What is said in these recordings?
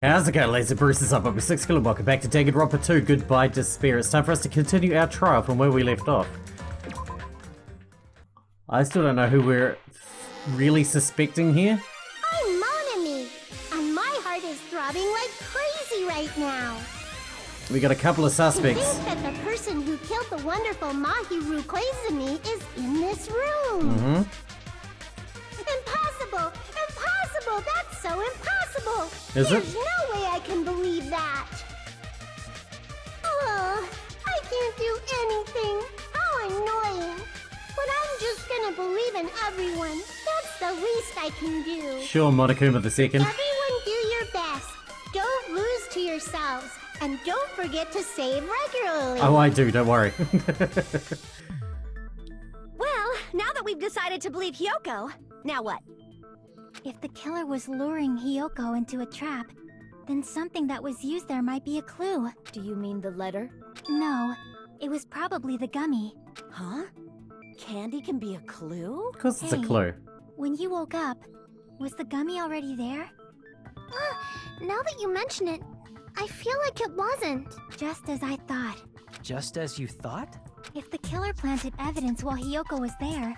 How's it going, Laser Bruce's up with Sixkilla. Welcome back to Danganronpa 2, Goodbye Despair. It's time for us to continue our trial from where we left off. I still don't know who we're really suspecting here. I'm Monokuma, and my heart is throbbing like crazy right now. We got a couple of suspects. I think that the person who killed the wonderful Mahiru Koizumi is in this room. Impossible! Impossible! That's so impossible! Is There's it? no way I can believe that! Oh, I can't do anything! How annoying! But I'm just gonna believe in everyone. That's the least I can do. Sure, Monokuma the second. Everyone do your best. Don't lose to yourselves. And don't forget to save regularly. Oh, I do, don't worry. Well, now that we've decided to believe Hiyoko, now what? If the killer was luring Hiyoko into a trap, then something that was used there might be a clue. Do you mean the letter? No, it was probably the gummy. Huh? Candy can be a clue? Of course it's a Hey. clue. When you woke up, was the gummy already there? Now that you mention it, I feel like it wasn't. Just as I thought. Just as you thought? If the killer planted evidence while Hiyoko was there,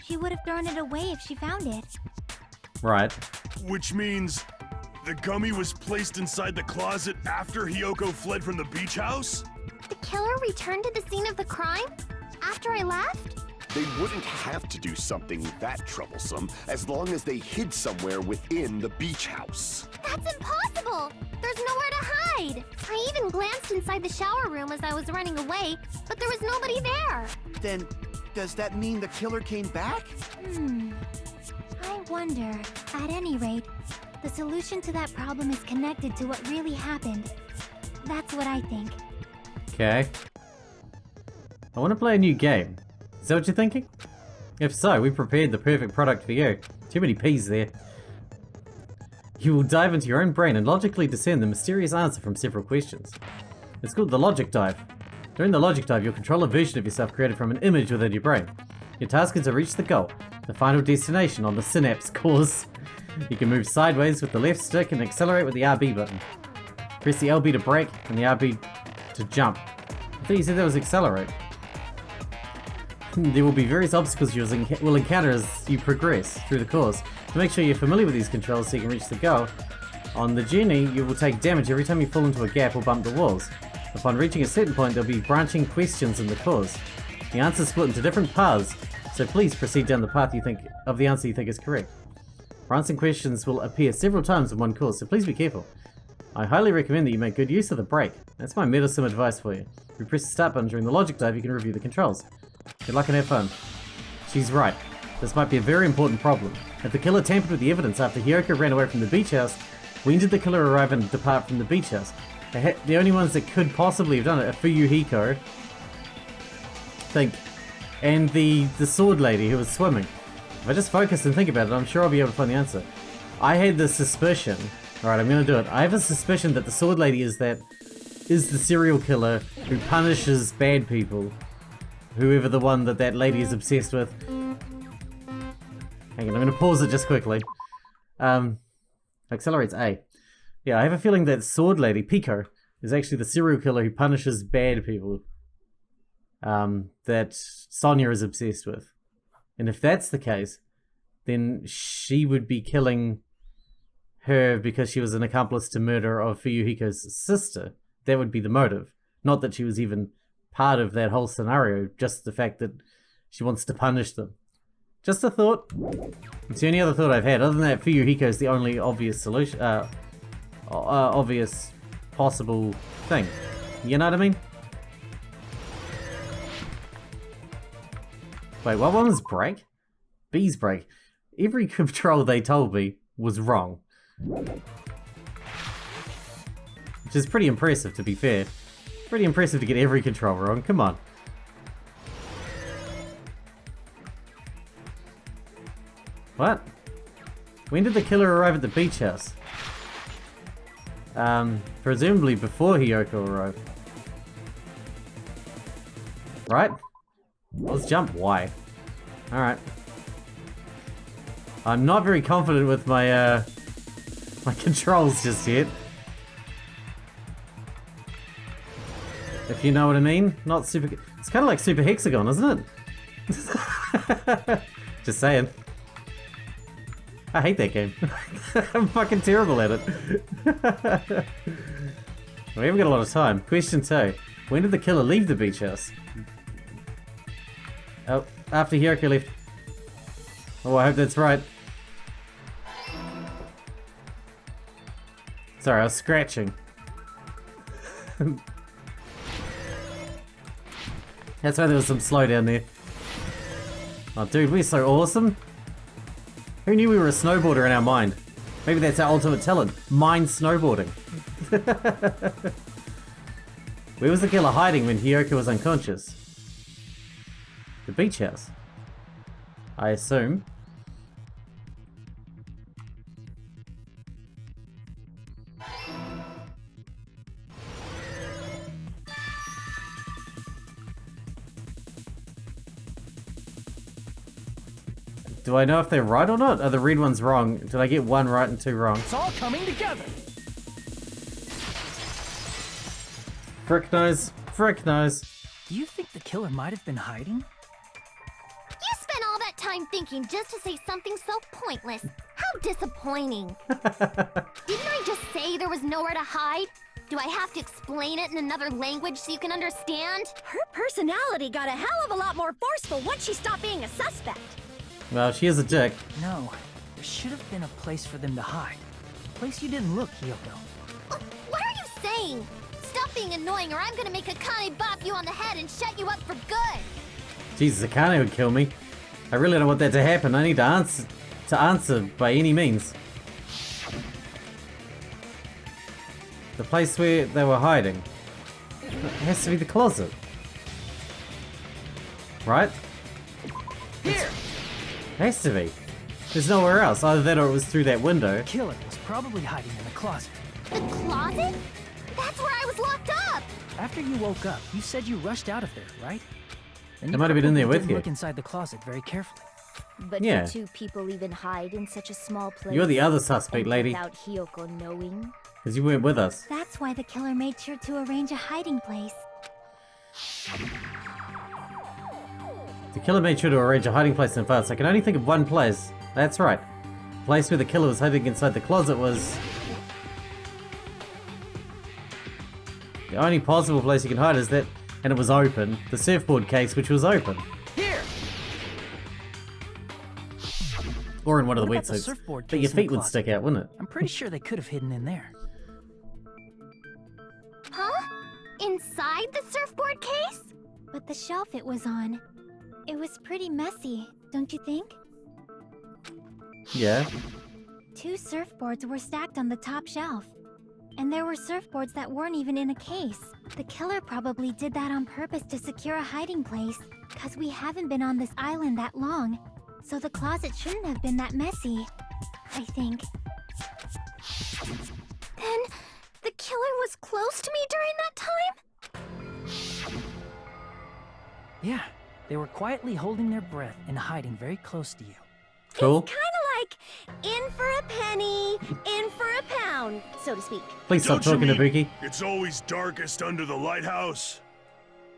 she would have thrown it away if she found it. Right. Which means the gummy was placed inside the closet after Hiyoko fled from the beach house? The killer returned to the scene of the crime? After I left? They wouldn't have to do something that troublesome as long as they hid somewhere within the beach house. That's impossible! There's nowhere to hide! I even glanced inside the shower room as I was running away, but there was nobody there! Then, does that mean the killer came back? I wonder. At any rate, the solution to that problem is connected to what really happened. That's what I think. Okay. I want to play a new game. Is that what you're thinking? If so, we prepared the perfect product for you. Too many P's there. You will dive into your own brain and logically discern the mysterious answer from several questions. It's called the Logic Dive. During the Logic Dive, you'll control a version of yourself created from an image within your brain. Your task is to reach the goal, the final destination on the synapse course. You can move sideways with the left stick and accelerate with the RB button. Press the LB to brake and the RB to jump. I thought you said that was accelerate. There will be various obstacles you will encounter as you progress through the course. To make sure you're familiar with these controls so you can reach the goal, on the journey you will take damage every time you fall into a gap or bump the walls. Upon reaching a certain point, there will be branching questions in the course. The answers split into different paths, so please proceed down the path of the answer you think is correct. Answering questions will appear several times in one course, so please be careful. I highly recommend that you make good use of the brake. That's my medicine advice for you. If you press the start button during the Logic Dive, you can review the controls. Good luck and have fun. She's right. This might be a very important problem. If the killer tampered with the evidence after Hiyoko ran away from the beach house, when did the killer arrive and depart from the beach house? The only ones that could possibly have done it are Fuyuhiko, and the sword lady who was swimming. If I just focus and think about it, I'm sure I'll be able to find the answer. I had the suspicion. Alright, I'm gonna do it. I have a suspicion that the sword lady is the serial killer who punishes bad people. Whoever the one that lady is obsessed with. Hang on, I'm gonna pause it just quickly. Accelerates A. Yeah, I have a feeling that sword lady, Pico, is actually the serial killer who punishes bad people. That Sonia is obsessed with. And if that's the case, then she would be killing her because she was an accomplice to murder of Fuyuhiko's sister. That would be the motive. Not that she was even part of that whole scenario, just the fact that she wants to punish them. Just a thought. It's the only other thought I've had. Other than that, Fuyuhiko is the only obvious solution, obvious possible thing. You know what I mean? Wait, what one was brake? B's brake. Every control they told me was wrong. Which is pretty impressive, to be fair. Pretty impressive to get every control wrong. Come on. What? When did the killer arrive at the beach house? Presumably before Hiyoko arrived. Right? Let's jump. Why? Alright. I'm not very confident with my my controls just yet. if you know what I mean. Not super. It's kind of like Super Hexagon, isn't it? Just saying. I hate that game. I'm fucking terrible at it. We haven't got a lot of time. Question 2. When did the killer leave the beach house? Oh, after Hiyoko left. Oh, I hope that's right. Sorry, I was scratching. That's why there was some slowdown there. Oh, dude, we're so awesome. Who knew we were a snowboarder in our mind? Maybe that's our ultimate talent. Mind snowboarding. Where was the killer hiding when Hiyoko was unconscious? The beach house. I assume. Do I know if they're right or not? Are the red ones wrong? Did I get 1 right and 2 wrong? It's all coming together. Frick knows. Frick knows. Do you think the killer might have been hiding? You spent all that time thinking just to say something so pointless. How disappointing. Didn't I just say there was nowhere to hide? Do I have to explain it in another language so you can understand? Her personality got a hell of a lot more forceful once she stopped being a suspect. Well, she is a dick. No, there should have been a place for them to hide. A place you didn't look, Hiyoko. What are you saying? Stop being annoying or I'm gonna make Akane bop you on the head and shut you up for good. Jesus, Akane would kill me. I really don't want that to happen. I need to answer by any means. The place where they were hiding. It has to be the closet. Right? Here! It has to be. There's nowhere else. Either that or it was through that window. The killer was probably hiding in the closet. The closet? That's where I was locked up. After you woke up, you said you rushed out of there, right? And I might have been in there with didn't you. Look inside the closet very carefully. But Yeah. do 2 people even hide in such a small place? You're the other suspect, and lady. Without Hiyoko knowing? Because you weren't with us. That's why the killer made sure to arrange a hiding place. The killer made sure to arrange a hiding place in advance. I can only think of one place. That's right. The place where the killer was hiding inside the closet was... The only possible place you can hide is that, and it was open. The surfboard case, which was open. Here! Or in one of the What about the wetsuits. surfboard But your case in the feet would closet? stick out, wouldn't it? I'm pretty sure they could have hidden in there. Huh? Inside the surfboard case? But the shelf it was on, it was pretty messy, don't you think? Yeah. 2 surfboards were stacked on the top shelf. And there were surfboards that weren't even in a case. The killer probably did that on purpose to secure a hiding place, cause we haven't been on this island that long. So the closet shouldn't have been that messy, I think. Then the killer was close to me during that time? Yeah, they were quietly holding their breath and hiding very close to you. Cool. Kind of like in for a penny, in for a pound, so to speak. Please stop Don't you talking to mean Buki. It's always darkest under the lighthouse.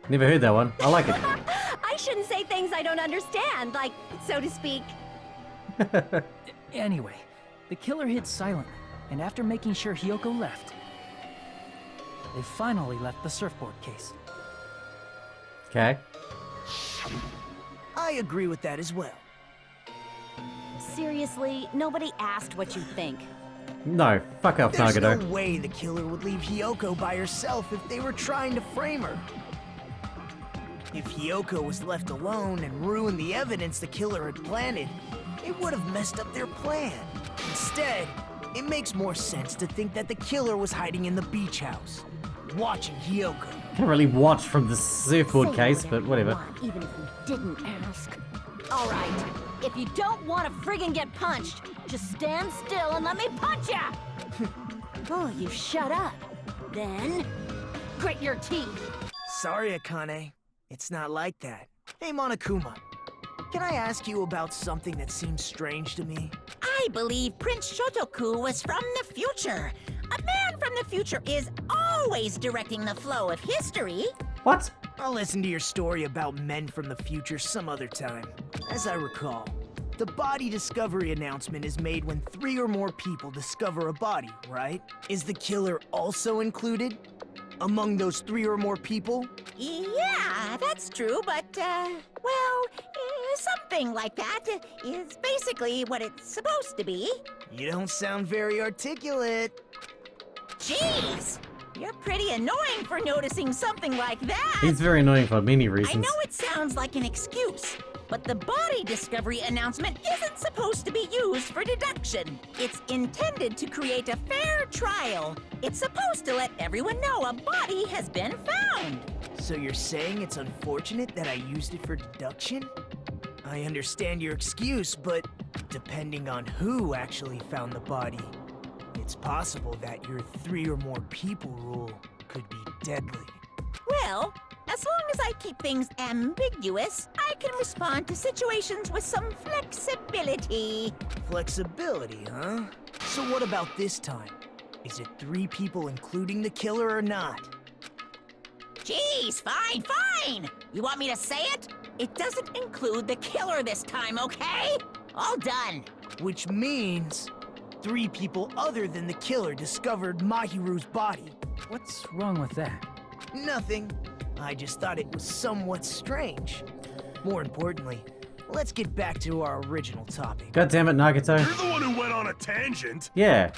Never heard that one. I like it. I shouldn't say things I don't understand, like, so to speak. Anyway, the killer hid silently, and after making sure Hiyoko left, they finally left the surfboard case. Okay. I agree with that as well. Seriously, nobody asked what you think. No. Fuck off, There's Nagano. no way the killer would leave Hiyoko by herself if they were trying to frame her. If Hiyoko was left alone and ruined the evidence the killer had planted, it would have messed up their plan. Instead, it makes more sense to think that the killer was hiding in the beach house, watching Hiyoko. Can't really watch from the surfboard Say case, but you whatever. want, even if you didn't ask. All right, if you don't want to friggin' get punched, just stand still and let me punch ya! Oh, you shut up. Then, grit your teeth. Sorry, Akane. It's not like that. Hey, Monokuma. Can I ask you about something that seems strange to me? I believe Prince Shotoku was from the future. A man from the future is always directing the flow of history. What? I'll listen to your story about men from the future some other time. As I recall, the body discovery announcement is made when 3 or more people discover a body, right? Is the killer also included among those 3 or more people? Yeah, that's true, but, well, something like that is basically what it's supposed to be. You don't sound very articulate. Jeez! You're pretty annoying for noticing something like that. He's very annoying for many I reasons. know it sounds like an excuse, but the body discovery announcement isn't supposed to be used for deduction. It's intended to create a fair trial. It's supposed to let everyone know a body has been found. So you're saying it's unfortunate that I used it for deduction? I understand your excuse, but depending on who actually found the body, it's possible that your 3 or more people rule could be deadly. Well, as long as I keep things ambiguous, I can respond to situations with some flexibility. Flexibility, huh? So what about this time? Is it 3 people including the killer or not? Jeez, fine. You want me to say it? It doesn't include the killer this time, okay? All done. Which means 3 people other than the killer discovered Mahiru's body. What's wrong with that? Nothing. I just thought it was somewhat strange. More importantly, let's get back to our original topic. God damn it, Nagato. You're the one who went on a tangent. Yeah.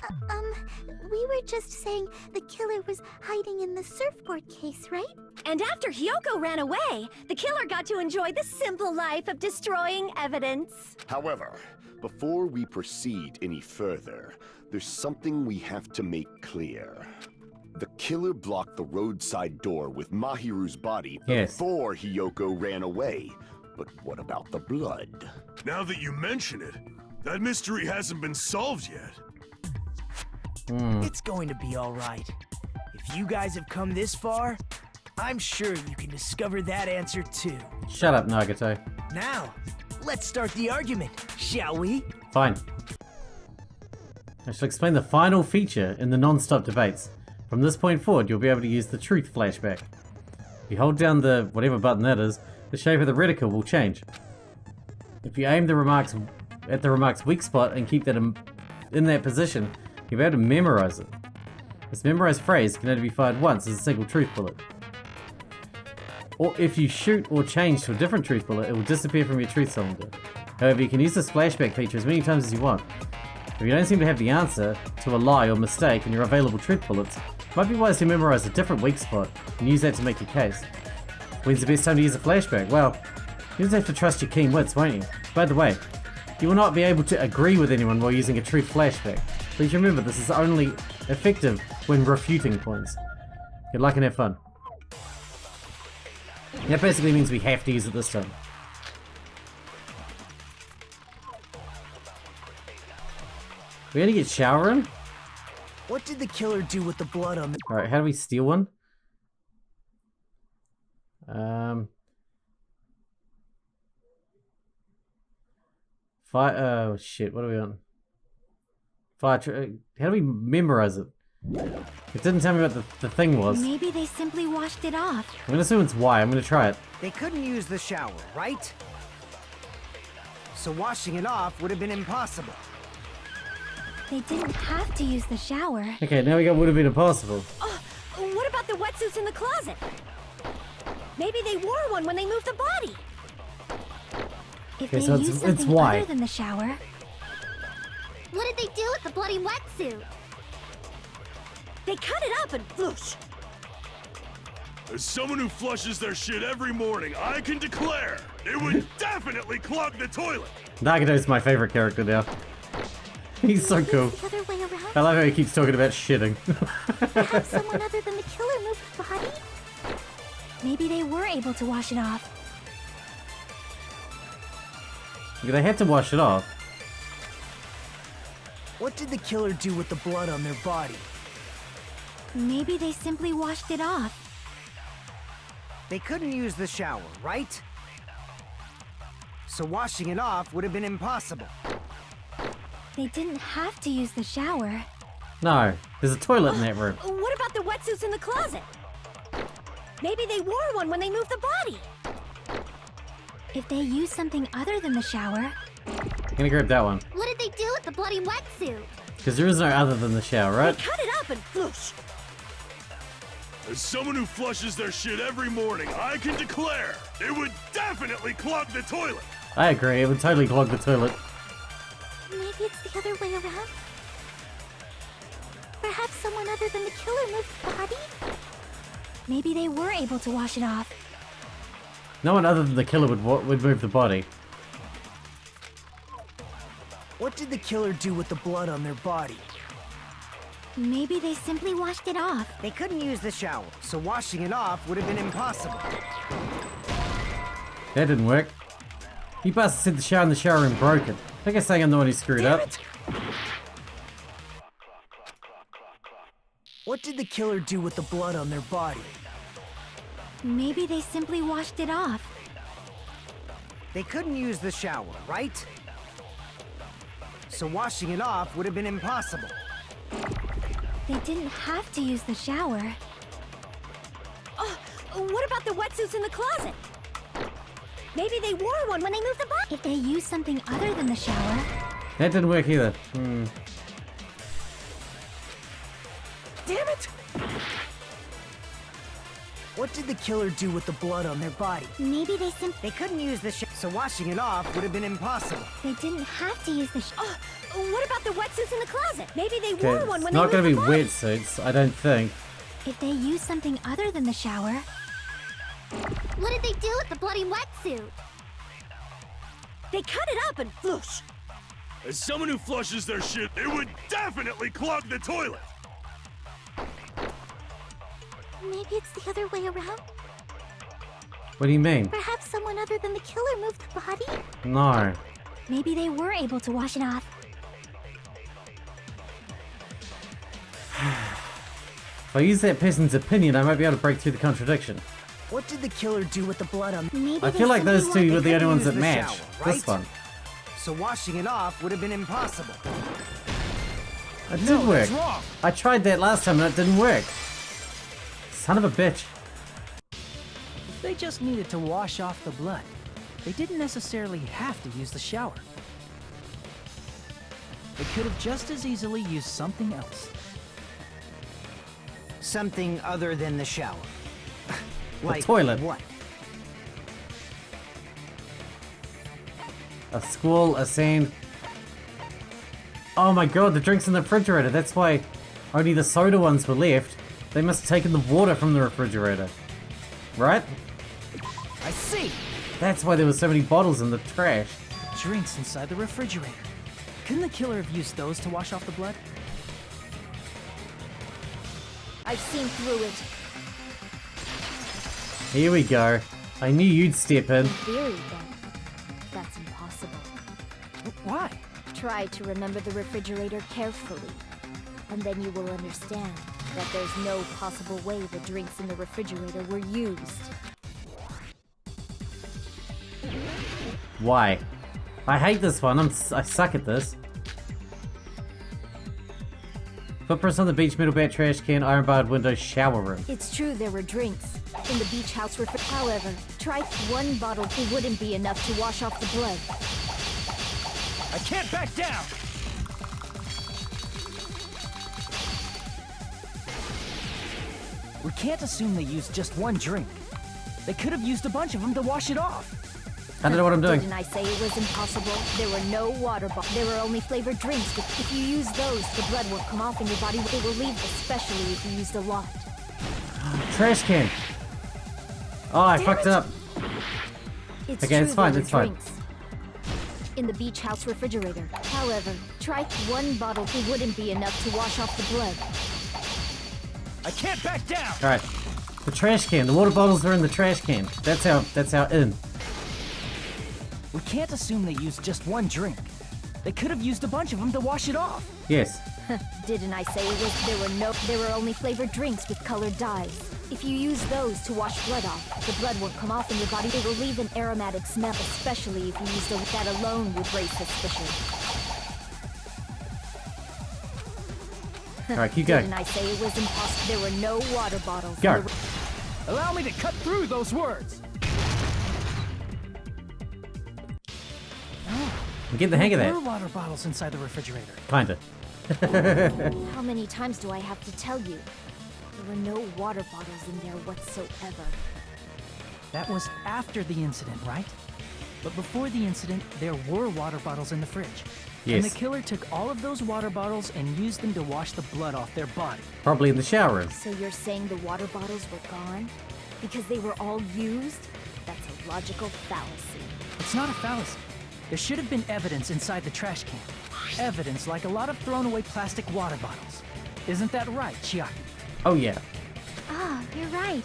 We were just saying the killer was hiding in the surfboard case, right? And after Hyoko ran away, the killer got to enjoy the simple life of destroying evidence. However, before we proceed any further, there's something we have to make clear. The killer blocked the roadside door with Mahiru's body before Hyoko ran away. But what about the blood? Now that you mention it, that mystery hasn't been solved yet. It's going to be all right. If you guys have come this far, I'm sure you can discover that answer too. Shut up, Nagato. Now, let's start the argument, shall we? Fine. I shall explain the final feature in the non-stop debates. From this point forward, you'll be able to use the truth flashback. If you hold down the whatever button that is, the shape of the reticle will change. If you aim the remarks at the remark's weak spot and keep that in that position, you'll be able to memorize it. This memorized phrase can only be fired once as a single truth bullet. Or if you shoot or change to a different truth bullet, it will disappear from your truth cylinder. However, you can use this flashback feature as many times as you want. If you don't seem to have the answer to a lie or mistake in your available truth bullets, it might be wise to memorize a different weak spot and use that to make your case. When's the best time to use a flashback? Well, you just have to trust your keen wits, won't you? By the way, you will not be able to agree with anyone while using a truth flashback. Please remember, this is only effective when refuting points. Good luck and have fun. That basically means we have to use it this time. We gotta get showering? What did the killer do with the blood on the... Alright, how do we steal one? Oh shit, what are we on? How do we memorize it? It didn't tell me what the thing was. Maybe they simply washed it off. I'm gonna assume it's Y. I'm gonna try it. They couldn't use the shower, right? So washing it off would have been impossible. They didn't have to use the shower. Okay, now we got would have been impossible. Oh, what about the wetsuits in the closet? Maybe they wore one when they moved the body. If Okay, they so used it's something Y. other than the shower. What did they do with the bloody wetsuit? They cut it up and whoosh. As someone who flushes their shit every morning, I can declare it would definitely clog the toilet. Nagato's my favorite character now. He's so cool. The other way around. I love how he keeps talking about shitting. Have someone other than the killer move the body? Maybe they were able to wash it off. They had to wash it off. What did the killer do with the blood on their body? Maybe they simply washed it off. They couldn't use the shower, right? So washing it off would have been impossible. They didn't have to use the shower. No, there's a toilet in that room. What about the wetsuits in the closet? Maybe they wore one when they moved the body. If they used something other than the shower... I'm gonna grab that one. What did they do with the bloody wetsuit? Because there is no other than the shower, right? They cut it up and floosh. As someone who flushes their shit every morning, I can declare it would definitely clog the toilet. I agree, it would totally clog the toilet. Maybe it's the other way around? Perhaps someone other than the killer moved the body? Maybe they were able to wash it off. No one other than the killer would move the body. What did the killer do with the blood on their body? Maybe they simply washed it off. They couldn't use the shower, so washing it off would have been impossible. That didn't work. You bastards said the shower in the shower room broken. I guess I'm the one who screwed up. What did the killer do with the blood on their body? Maybe they simply washed it off. They couldn't use the shower, right? So washing it off would have been impossible. They didn't have to use the shower. Oh, what about the wetsuits in the closet? Maybe they wore one when they moved the body. If they used something other than the shower... That didn't work either. Damn it! What did the killer do with the blood on their body? Maybe they simply... They couldn't use the shower, so washing it off would have been impossible. They didn't have to use the shower. What about the wetsuits in the closet? Maybe they Okay, wore one when it's they not moved gonna be the body. wetsuits, I don't think. If they used something other than the shower... What did they do with the bloody wetsuit? They cut it up and floosh. As someone who flushes their shit, it would definitely clog the toilet. Maybe it's the other way around? What do you mean? Perhaps someone other than the killer moved the body? No. Maybe they were able to wash it off. If I use that person's opinion, I might be able to break through the contradiction. What did the killer do with the blood on... Maybe I feel like those two were the only ones that use the match. shower, This right? one. So washing it off would have been impossible. It did work. that's wrong. I tried that last time and it didn't work. Son of a bitch. They just needed to wash off the blood. They didn't necessarily have to use the shower. They could have just as easily used something else. Something other than the shower. Like toilet. what? A squall, a sand. Oh my god, the drink's in the refrigerator. That's why only the soda ones were left. They must have taken the water from the refrigerator. Right? I see! That's why there were so many bottles in the trash. Drinks inside the refrigerator. Couldn't the killer have used those to wash off the blood? I've seen through it. Here we go. I knew you'd step in. In theory, then. That's impossible. Why? Try to remember the refrigerator carefully, and then you will understand that there's no possible way the drinks in the refrigerator were used. Why? I hate this one. I suck at this. Footprints on the beach, metal bat, trash can, iron barred window, shower room. It's true there were drinks in the beach house refrigerator. However, try one bottle. It wouldn't be enough to wash off the blood. I can't back down! We can't assume they used just one drink. They could have used a bunch of them to wash it off. I don't know what I'm doing. Didn't I say it was impossible? There were no water bottles. There were only flavored drinks. If you use those, the blood will come off in your body. It will leave, especially if you used a lot. Trash can. Oh, I fucked up. It's Okay, true it's fine, there were it's fine. drinks in the beach house refrigerator. However, try one bottle. It wouldn't be enough to wash off the blood. I can't back down! Alright. The trash can. The water bottles are in the trash can. That's how in. We can't assume they used just one drink. They could have used a bunch of them to wash it off. Yes. Didn't I say it was? There were only flavored drinks with colored dyes. If you use those to wash blood off, the blood won't come off in your body. It will leave an aromatic smell, especially if you use that alone would raise suspicion. Alright, keep going. Didn't I say it was impossible? There were no water bottles. Go. Allow me to cut through those words. Get the hang of There that. were water bottles inside the refrigerator. Kinda. How many times do I have to tell you? There were no water bottles in there whatsoever. That was after the incident, right? But before the incident, there were water bottles in the fridge. Yes. And the killer took all of those water bottles and used them to wash the blood off their body. Probably in the shower room. So you're saying the water bottles were gone? Because they were all used? That's a logical fallacy. It's not a fallacy. There should have been evidence inside the trash can. Evidence like a lot of thrown away plastic water bottles. Isn't that right, Chiaki? Oh yeah. Ah, you're right.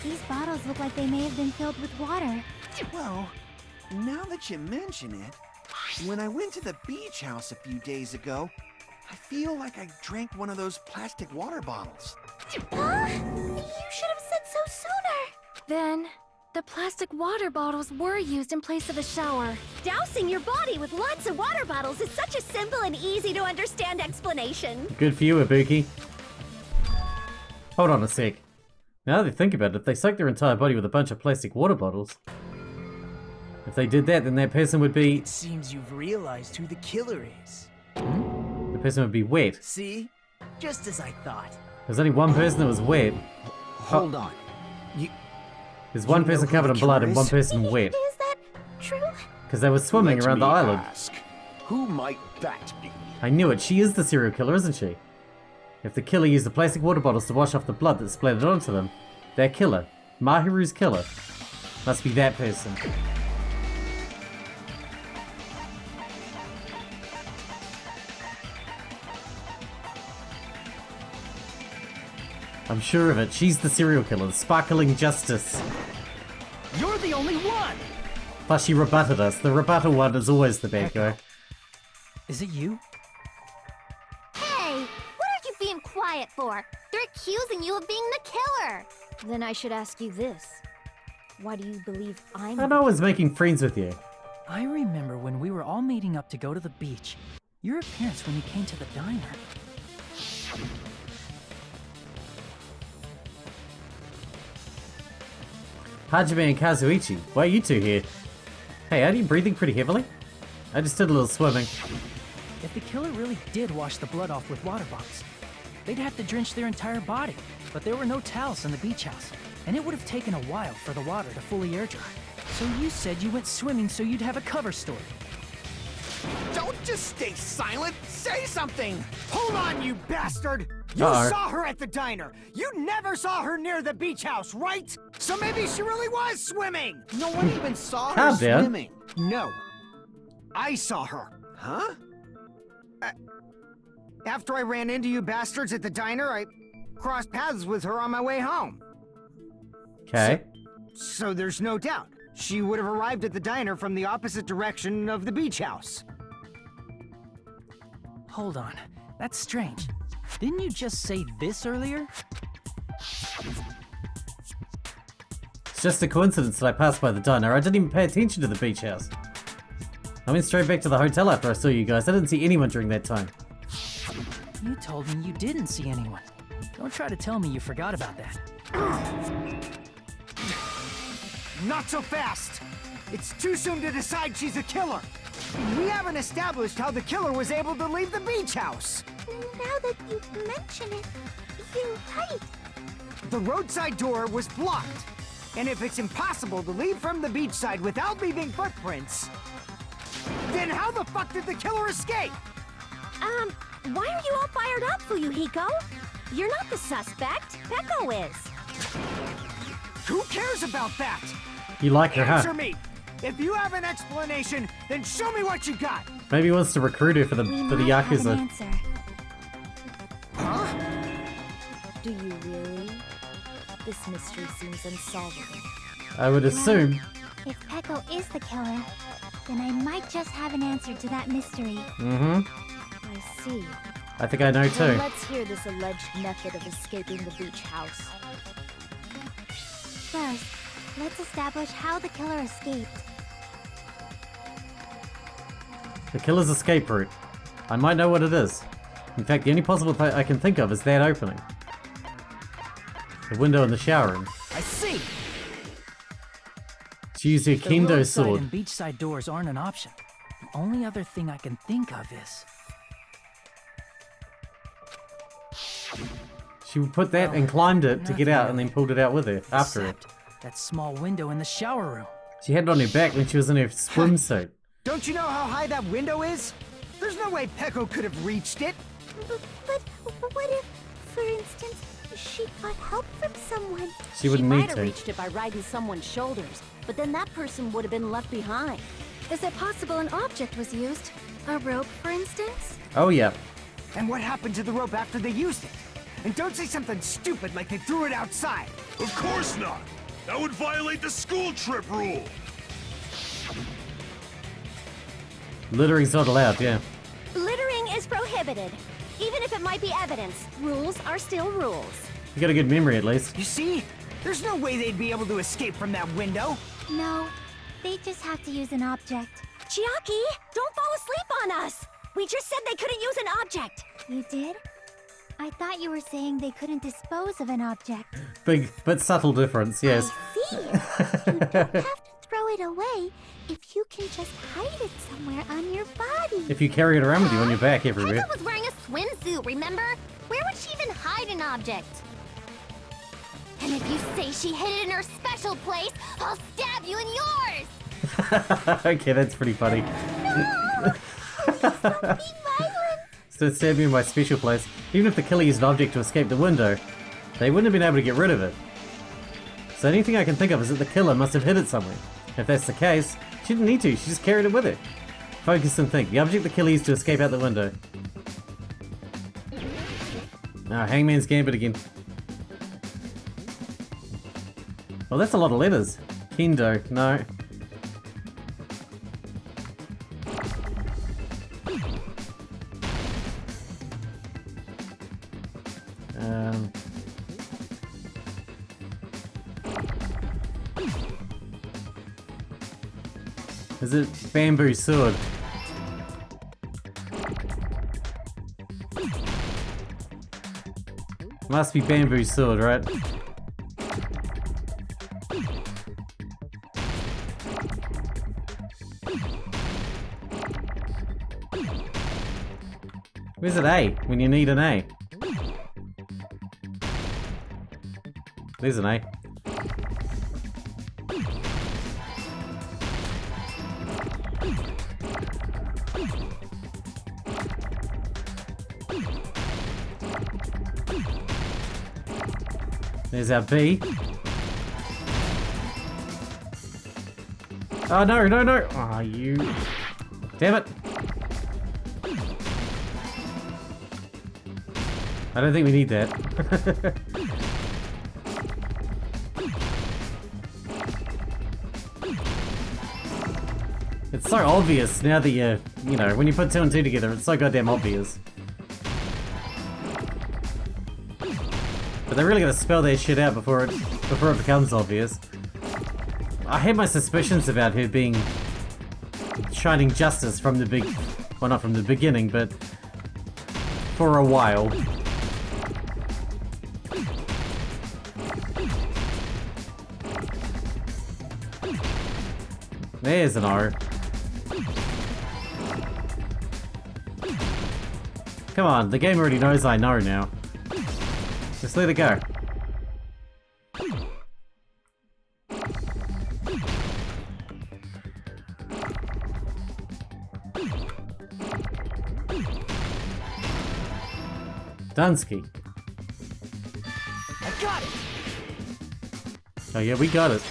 These bottles look like they may have been filled with water. Well, now that you mention it, when I went to the beach house a few days ago, I feel like I drank one of those plastic water bottles. Huh? You should have said so sooner! Then, the plastic water bottles were used in place of a shower. Dousing your body with lots of water bottles is such a simple and easy to understand explanation. Good for you, Ibuki. Hold on a sec. Now that I think about it, if they soaked their entire body with a bunch of plastic water bottles, if they did that, then that person would be... It seems you've realized who the killer is. The person would be wet. See? Just as I thought. There's only one person that was wet. Hold on. There's one person covered in blood and one person wet. Is that true? Because they were swimming Let around the me island. ask, who might that be? I knew it. She is the serial killer, isn't she? If the killer used the plastic water bottles to wash off the blood that splattered onto them, their killer, Mahiru's killer, must be that person. I'm sure of it. She's the serial killer, the sparkling justice. You're the only one! Plus she rebutted us. The rebuttal one is always the bad guy. Is it you? Hey, what are you being quiet for? They're accusing you of being the killer. Then I should ask you this. Why do you believe I'm... I was making friends with you. I remember when we were all meeting up to go to the beach. Your appearance when you came to the diner. Hajime and Kazuichi, why are you two here? Hey, aren't you breathing pretty heavily? I just did a little swimming. If the killer really did wash the blood off with water bottles, they'd have to drench their entire body. But there were no towels in the beach house, and it would have taken a while for the water to fully air dry. So you said you went swimming so you'd have a cover story. Don't just stay silent! Say something! Hold on, you bastard! You Uh-oh. saw her at the diner! You never saw her near the beach house, right? So maybe she really was swimming! No one even saw her Calm down. swimming. No. I saw her. Huh? After I ran into you bastards at the diner, I crossed paths with her on my way home. Okay. So there's no doubt. She would have arrived at the diner from the opposite direction of the beach house. Hold on, that's strange. Didn't you just say this earlier? It's just a coincidence that I passed by the diner. I didn't even pay attention to the beach house. I went straight back to the hotel after I saw you guys. I didn't see anyone during that time. You told me you didn't see anyone. Don't try to tell me you forgot about that. Not so fast! It's too soon to decide she's a killer! We haven't established how the killer was able to leave the beach house! Now that you mention it, you're right. The roadside door was blocked. And if it's impossible to leave from the beachside without leaving footprints, then how the fuck did the killer escape? Why are you all fired up, Fuyuhiko? You're not the suspect. Peko is. Who cares about that? You like her, Answer huh? me! If you have an explanation, then show me what you got! Maybe he wants to recruit her for the We for the might have an Yakuza. answer. Do you really? This mystery seems unsolvable. I would assume. If Peko is the killer, then I might just have an answer to that mystery. Mm-hmm. I see. I think I know Then too. let's hear this alleged method of escaping the beach house. First, let's establish how the killer escaped. The killer's escape route. I might know what it is. In fact, the only possible thing I can think of is that opening. The window in the shower room. I I see. She used her The kendo roadside sword. and beachside doors aren't an option. The only other thing I can think of is... She put that and climbed it to get out and then pulled it out with her after it. that small window in the shower room. She had it on her back when she was in her swimsuit. Don't you know how high that window is? There's no way Peko could have reached it. But what if, for instance, she got help from someone? She wouldn't might need have to. reached it by riding someone's shoulders, but then that person would have been left behind. Is it possible an object was used? A rope, for instance? Oh yeah. And what happened to the rope after they used it? And don't say something stupid like they threw it outside. Of course not! That would violate the school trip rule! Littering's not allowed, yeah. Littering is prohibited. Even if it might be evidence, rules are still rules. You got a good memory at least. You see? There's no way they'd be able to escape from that window. No, they just have to use an object. Chiaki, don't fall asleep on us! We just said they couldn't use an object! You did? I thought you were saying they couldn't dispose of an object. Big but subtle difference, yes. See? You don't have to throw it away if you can just hide it somewhere on your body. If you carry it around with you on your back everywhere. Pekka was wearing a swimsuit, remember? Where would she even hide an object? And if you say she hid it in her special place, I'll stab you in yours! Okay, that's pretty funny. No! Please don't be violent! So stab me in my special place. Even if the killer used an object to escape the window, they wouldn't have been able to get rid of it. So the only thing I can think of is that the killer must have hid it somewhere. If that's the case, she didn't need to, she just carried it with her. Focus and think. The object the killer used to escape out the window. Ah, Hangman's Gambit again. Well, that's a lot of letters. Kendo, no. Is it bamboo sword? Must be bamboo sword, right? Where's an A when you need an A? There's an A. There's our B. Oh no, no, no! Oh, you... Damn it! I don't think we need that. It's so obvious now that you know, when you put 2 and 2 together, it's so goddamn obvious. But they're really gonna spell their shit out before it becomes obvious. I had my suspicions about her being shining justice from the well, not from the beginning, but for a while. There's an R. Come on, the game already knows I know now. Just let it go. Dunsky. I got it! Oh yeah, we got it.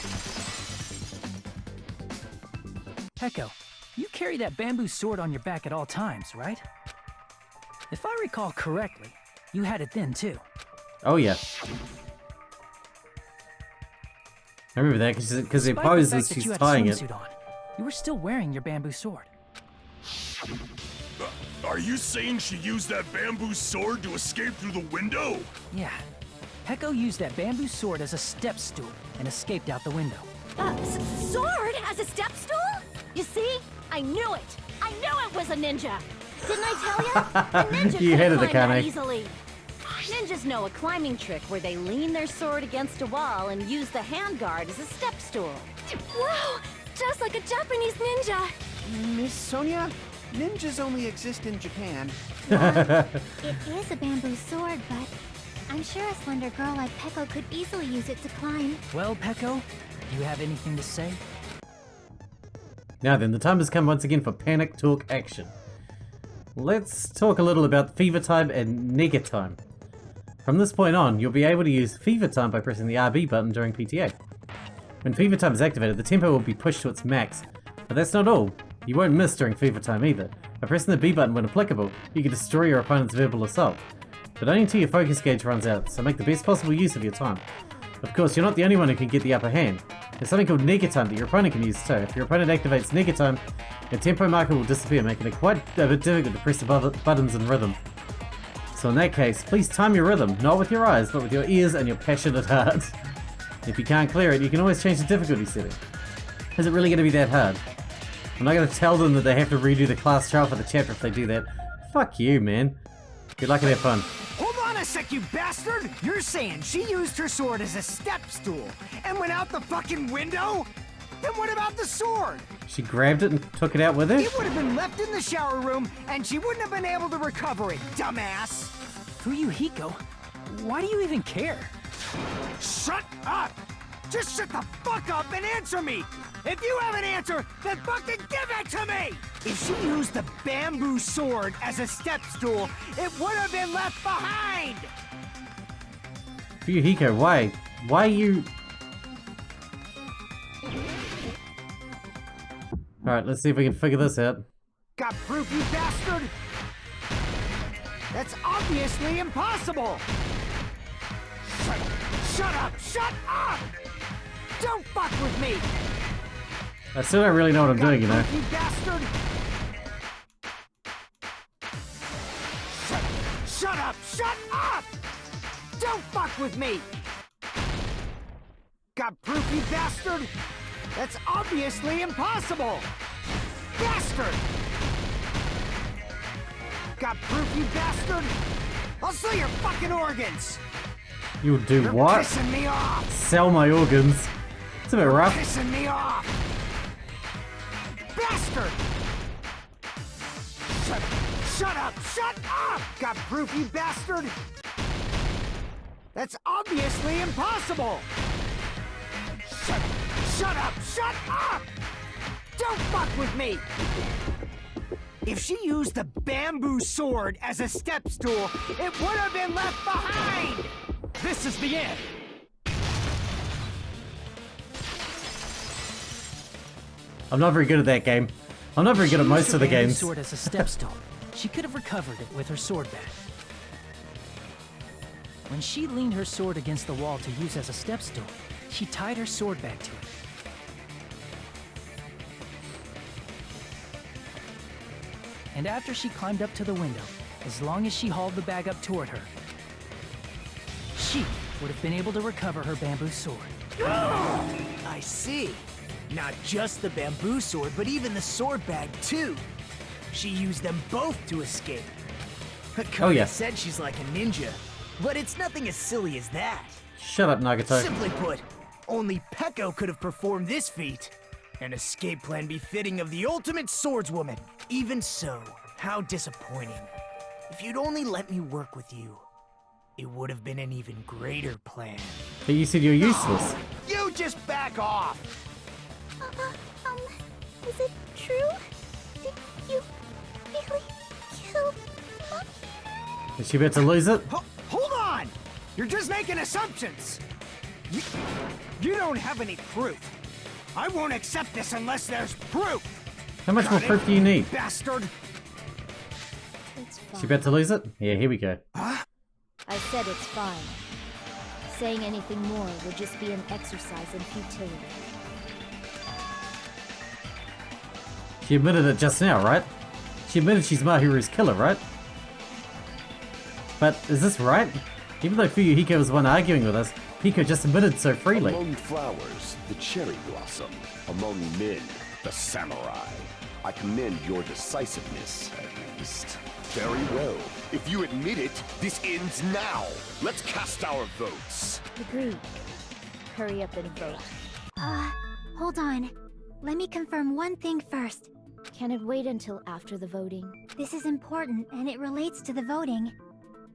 Peko, you carry that bamboo sword on your back at all times, right? If I recall correctly, you had it then too. Oh yeah. I remember that because it Despite the poses fact that she's you had tying a it. swimsuit on, you were still wearing your bamboo sword. Are you saying she used that bamboo sword to escape through the window? Yeah. Peko used that bamboo sword as a step stool and escaped out the window. Sword as a step stool? You see? I knew it! I knew it was a ninja! Didn't I tell you? A ninja You couldn't hated it, climb that Kane. easily. Ninjas know a climbing trick where they lean their sword against a wall and use the handguard as a step stool. Wow! Just like a Japanese ninja! Miss Sonia, ninjas only exist in Japan. Well, it is a bamboo sword, but I'm sure a slender girl like Peko could easily use it to climb. Well, Peko, do you have anything to say? Now then, the time has come once again for Panic Talk action. Let's talk a little about Fever Time and Nega Time. From this point on, you'll be able to use Fever Time by pressing the RB button during PTA. When Fever Time is activated, the tempo will be pushed to its max. But that's not all. You won't miss during Fever Time either. By pressing the B button when applicable, you can destroy your opponent's verbal assault. But only until your focus gauge runs out, so make the best possible use of your time. Of course, you're not the only one who can get the upper hand. There's something called Nega Time that your opponent can use too. If your opponent activates Nega Time, your tempo marker will disappear, making it quite a bit difficult to press the buttons in rhythm. So in that case, please time your rhythm, not with your eyes, but with your ears and your passionate heart. If you can't clear it, you can always change the difficulty setting. Is it really going to be that hard? I'm not going to tell them that they have to redo the class trial for the chapter if they do that. Fuck you, man. Good luck and have fun. Hold on a sec, you bastard! You're saying she used her sword as a step stool and went out the fucking window? Then what about the sword? She grabbed it and took it out with her? It would have been left in the shower room and she wouldn't have been able to recover it, dumbass! Fuyuhiko, why do you even care? Shut up! Just shut the fuck up and answer me! If you have an answer, then fucking give it to me! If she used the bamboo sword as a step stool, it would have been left behind! Fuyuhiko, why? Why you... Alright, let's see if we can figure this out. Got proof, you bastard? That's obviously impossible! Shut up! Shut up! Don't fuck with me! I still don't really know what I'm doing, you know. You bastard! Shut up! Shut up! Don't fuck with me! Got proof, you bastard? That's obviously impossible! Bastard! Got proof, you bastard? I'll sell your fucking organs! You'll do You're what? pissing me off! Sell my organs. It's a bit rough. Pissing me off! Bastard! Shut up! Shut up! Got proof, you bastard? That's obviously impossible! Shut up! Shut up! Don't fuck with me! If she used the bamboo sword as a step stool, it would have been left behind! This is the end! I'm not very good at that game. I'm not very good at most of the games. Sword as a step stool. She could have recovered it with her sword back. When she leaned her sword against the wall to use as a step stool, she tied her sword back to it. And after she climbed up to the window, as long as she hauled the bag up toward her, she would have been able to recover her bamboo sword. I see. Not just the bamboo sword, but even the sword bag, too. She used them both to escape. Oh, yeah. said she's like a ninja, but it's nothing as silly as that. Shut up, Nagato. Simply put, only Peko could have performed this feat. An escape plan befitting of the ultimate swordswoman. Even so, how disappointing. If you'd only let me work with you, it would have been an even greater plan. But you said you're useless. You just back off! Is it true? Did you really kill Monkey? Is she about to lose it? Hold on! You're just making assumptions! You don't have any proof. I won't accept this unless there's proof! How much more proof do you need? Bastard! It's fine. She about to lose it? Yeah, here we go. I said it's fine. Saying anything more would just be an exercise in futility. She admitted it just now, right? She admitted she's Mahiru's killer, right? But is this right? Even though Fuyuhiko was the one arguing with us, Piko just admitted so freely. Among flowers, the cherry blossom. Among men, the samurai. I commend your decisiveness, at least. Very well. If you admit it, this ends now. Let's cast our votes. Agreed. Hurry up and vote. Hold on. Let me confirm one thing first. Can it wait until after the voting? This is important, and it relates to the voting.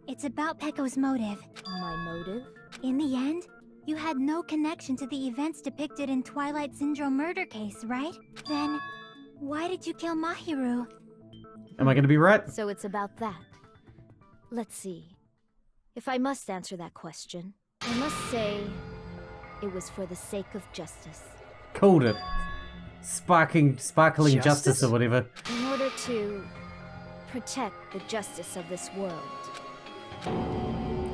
It's about Pecco's motive. My motive? In the end, you had no connection to the events depicted in Twilight Syndrome murder case, right? Then, why did you kill Mahiru? Am I gonna be right? So it's about that. Let's see. If I must answer that question, I must say it was for the sake of justice. Called it. Sparkling justice or whatever. In order to protect the justice of this world.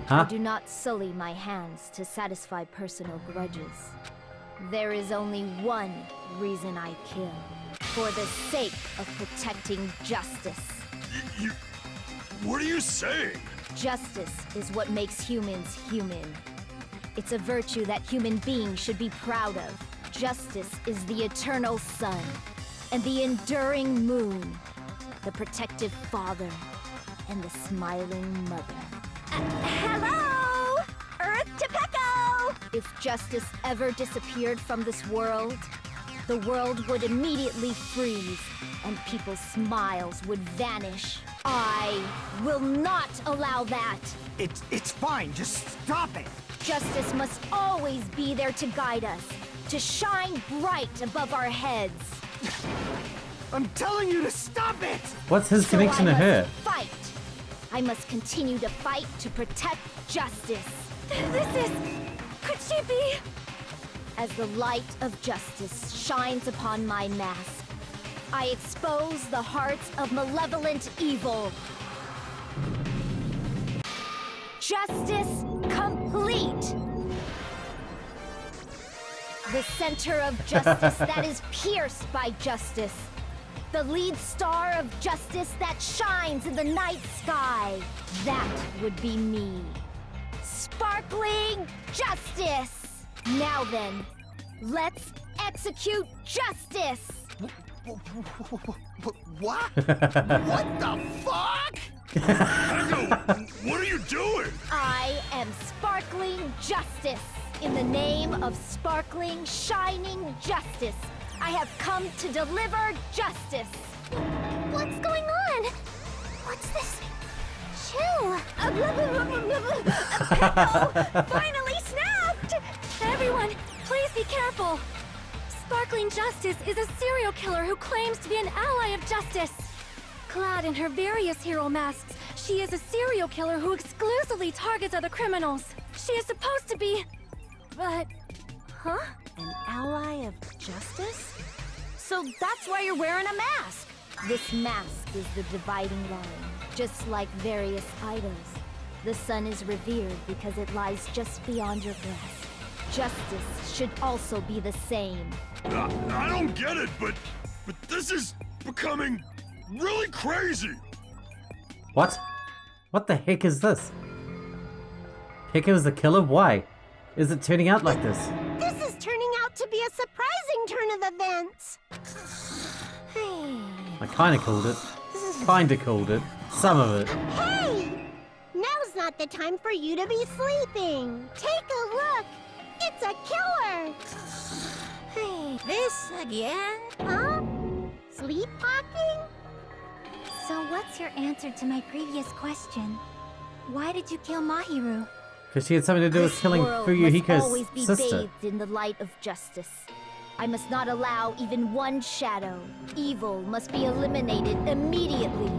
Huh? I do not sully my hands to satisfy personal grudges. There is only one reason I kill. For the sake of protecting justice. What are you saying? Justice is what makes humans human. It's a virtue that human beings should be proud of. Justice is the eternal sun and the enduring moon, the protective father and the smiling mother. Hello! Earth to Pecco! If justice ever disappeared from this world, the world would immediately freeze and people's smiles would vanish. I will not allow that. It's fine. Just stop it. Justice must always be there to guide us, to shine bright above our heads. I'm telling you to stop it! What's his connection to her? Fight! I must continue to fight to protect justice. Could she be? As the light of justice shines upon my mask, I expose the hearts of malevolent evil. Justice complete! The center of justice that is pierced by justice. The lead star of justice that shines in the night sky. That would be me. Sparkling justice! Now then, let's execute justice! What? What the fuck? Pecco, what are you doing? I am sparkling justice. In the name of sparkling, shining justice, I have come to deliver justice. What's going on? What's this? Chill. Pecco finally snapped! Everyone, please be careful. Sparkling Justice is a serial killer who claims to be an ally of justice. Clad in her various hero masks, she is a serial killer who exclusively targets other criminals. She is supposed to be... But... Huh? An ally of justice? So that's why you're wearing a mask! This mask is the dividing line. Just like various idols, the sun is revered because it lies just beyond your grasp. Justice should also be the same. I don't get it, but this is becoming really crazy. What? What the heck is this? Pecco's the killer? Why? Is it turning out like this? This is turning out to be a surprising turn of events. I kinda called it. Kinda called it. Some of it. Hey! Now's not the time for you to be sleeping. Take a look. It's a killer. This again? Huh? Sleepwalking? So what's your answer to my previous question? Why did you kill Mahiru? Because she had something to do with killing This world must always Fuyuhiko's be sister. bathed in the light of justice. I must not allow even one shadow. Evil must be eliminated immediately.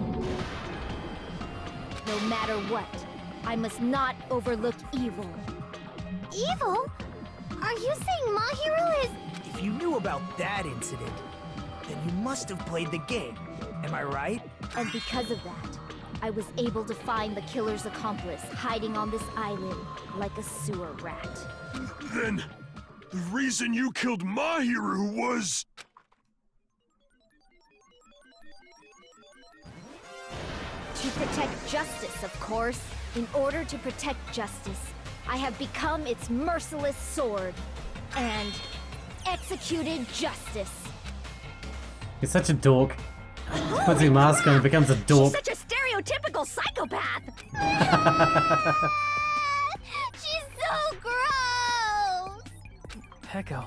No matter what, I must not overlook evil. Evil? Are you saying Mahiru is... If you knew about that incident, then you must have played the game. Am I right? And because of that, I was able to find the killer's accomplice hiding on this island like a sewer rat. Then, the reason you killed Mahiru was... To protect justice, of course. In order to protect justice, I have become its merciless sword and executed justice. He's such a dork. Puts his mask on and becomes a dork. She's such a stereotypical psychopath! She's so gross! Peko,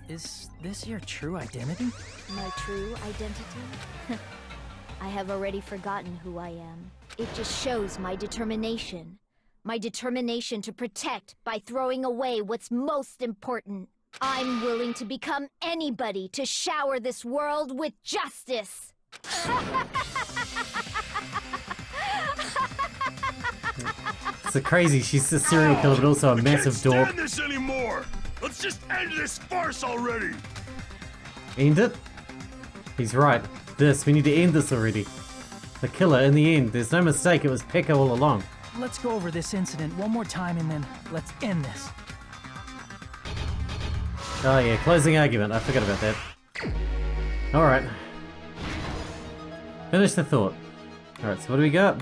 is this your true identity? My true identity? I have already forgotten who I am. It just shows my determination. My determination to protect by throwing away what's most important. I'm willing to become anybody to shower this world with justice. So crazy, she's a serial killer but also a massive dork. I can't stand this anymore! Let's just end this farce already! End it? He's right. We need to end this already. The killer, in the end, there's no mistake, it was Peko all along. Let's go over this incident one more time and then let's end this. Oh yeah, closing argument. I forgot about that. Alright. Finish the thought. Alright, so what do we got?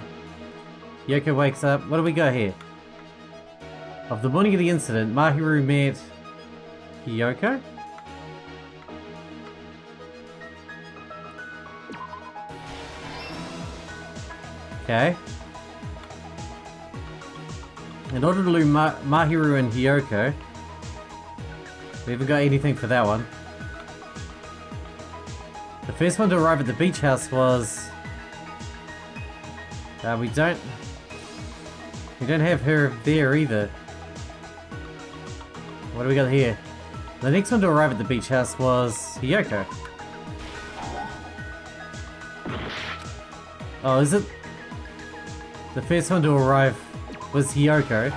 Yoko wakes up. What do we got here? Of the morning of the incident, Mahiru met Yoko? Okay. In order to lure Mahiru and Hiyoko, we haven't got anything for that one. The first one to arrive at the beach house was... we don't have her there either. What do we got here? The next one to arrive at the beach house was Hiyoko. Oh, is it? The first one to arrive was Hiyoko.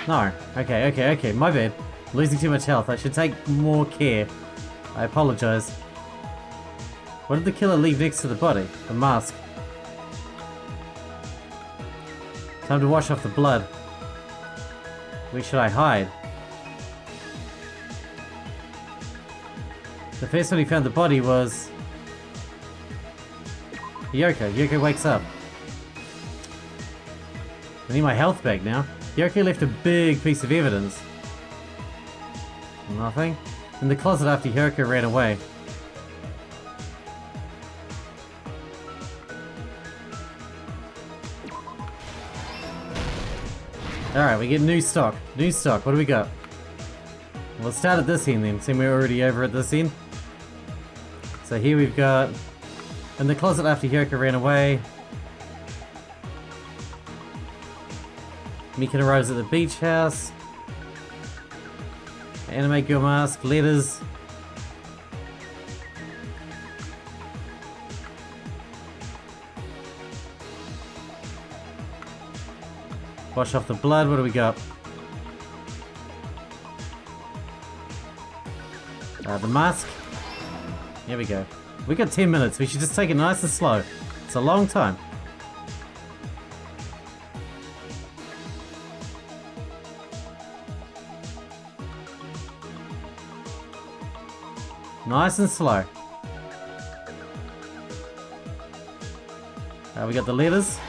No. Okay, my bad. I'm losing too much health. I should take more care. I apologize. What did the killer leave next to the body? The mask. Time to wash off the blood. Where should I hide? The first one he found the body was... Hiyoko. Hiyoko wakes up. I need my health back now. Hiyoko left a big piece of evidence. Nothing. In the closet after Hiyoko ran away. Alright, we get new stock. New stock. What do we got? Well, let's start at this end then. Seeing we're already over at this end. So here we've got... In the closet after Hiyoko ran away. Mikan arrives at the beach house. Anime girl mask, letters. Wash off the blood, what do we got? The mask. Here we go. We got 10 minutes, we should just take it nice and slow. It's a long time. Nice and slow. We got the letters.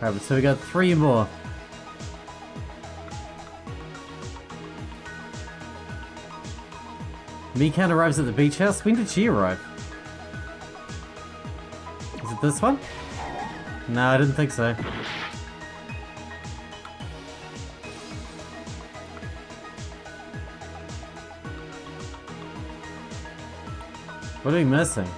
Alright, so we got 3 more. Mikan arrives at the beach house. When did she arrive? Is it this one? No, I didn't think so. What are we missing?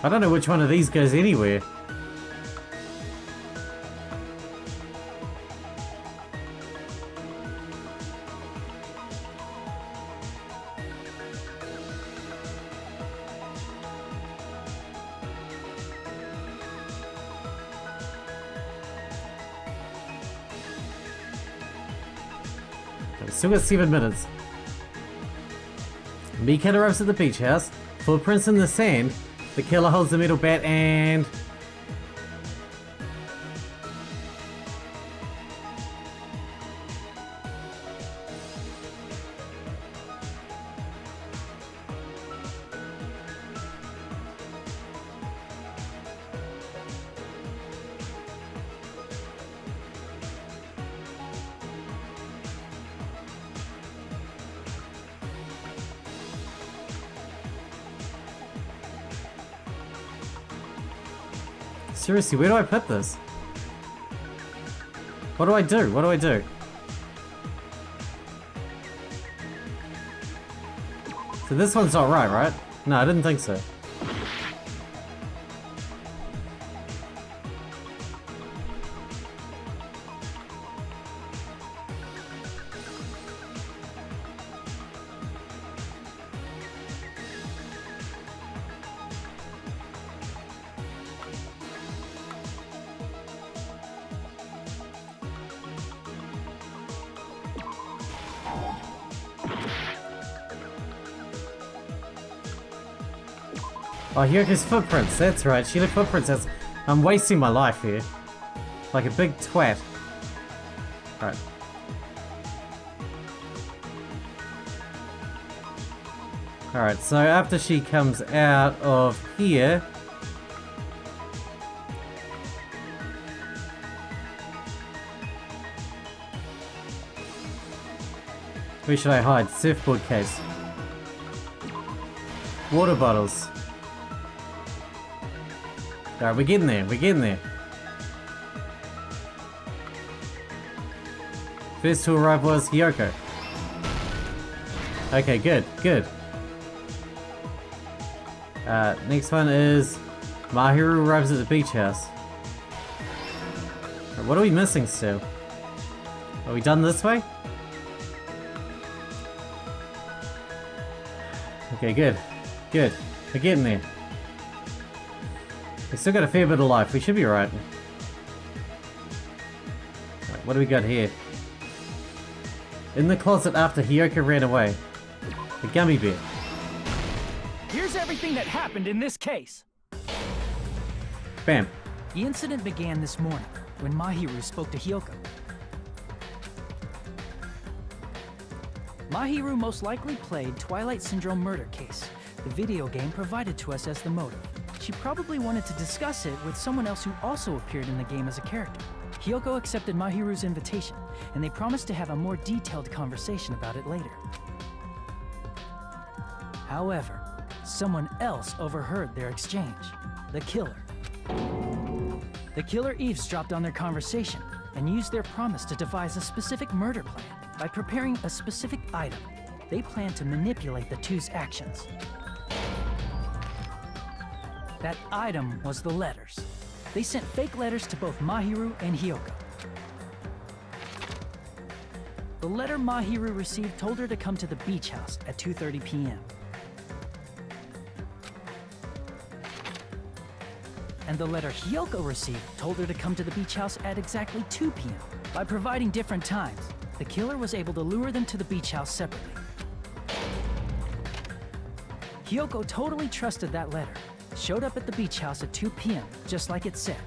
I don't know which one of these goes anywhere. Still got 7 minutes. Mikan arrives at the beach house. Footprints in the sand. The killer holds the metal bat and... Seriously, where do I put this? What do I do? What do I do? So this one's not right? No, I didn't think so. Oh, Hyoko's footprints, that's right, she left footprints. I'm wasting my life here. Like a big twat. Right. Alright, so after she comes out of here... Where should I hide? Surfboard case. Water bottles. Alright, we're getting there. First to arrive was Hyoko. Okay, good. Next one is Mahiru arrives at the beach house. What are we missing still? Are we done this way? Okay, good. We're getting there. We still got a fair bit of life. We should be alright. Right, what do we got here? In the closet after Hyoko ran away. The gummy bear. Here's everything that happened in this case. Bam. The incident began this morning when Mahiru spoke to Hyoko. Mahiru most likely played Twilight Syndrome Murder Case, the video game provided to us as the motive. She probably wanted to discuss it with someone else who also appeared in the game as a character. Hyoko accepted Mahiru's invitation, and they promised to have a more detailed conversation about it later. However, someone else overheard their exchange. The killer. The killer eavesdropped on their conversation and used their promise to devise a specific murder plan. By preparing a specific item, they planned to manipulate the two's actions. That item was the letters. They sent fake letters to both Mahiru and Hyoko. The letter Mahiru received told her to come to the beach house at 2:30 p.m. And the letter Hyoko received told her to come to the beach house at exactly 2 p.m. By providing different times, the killer was able to lure them to the beach house separately. Hyoko totally trusted that letter, showed up at the beach house at 2 p.m., just like it said,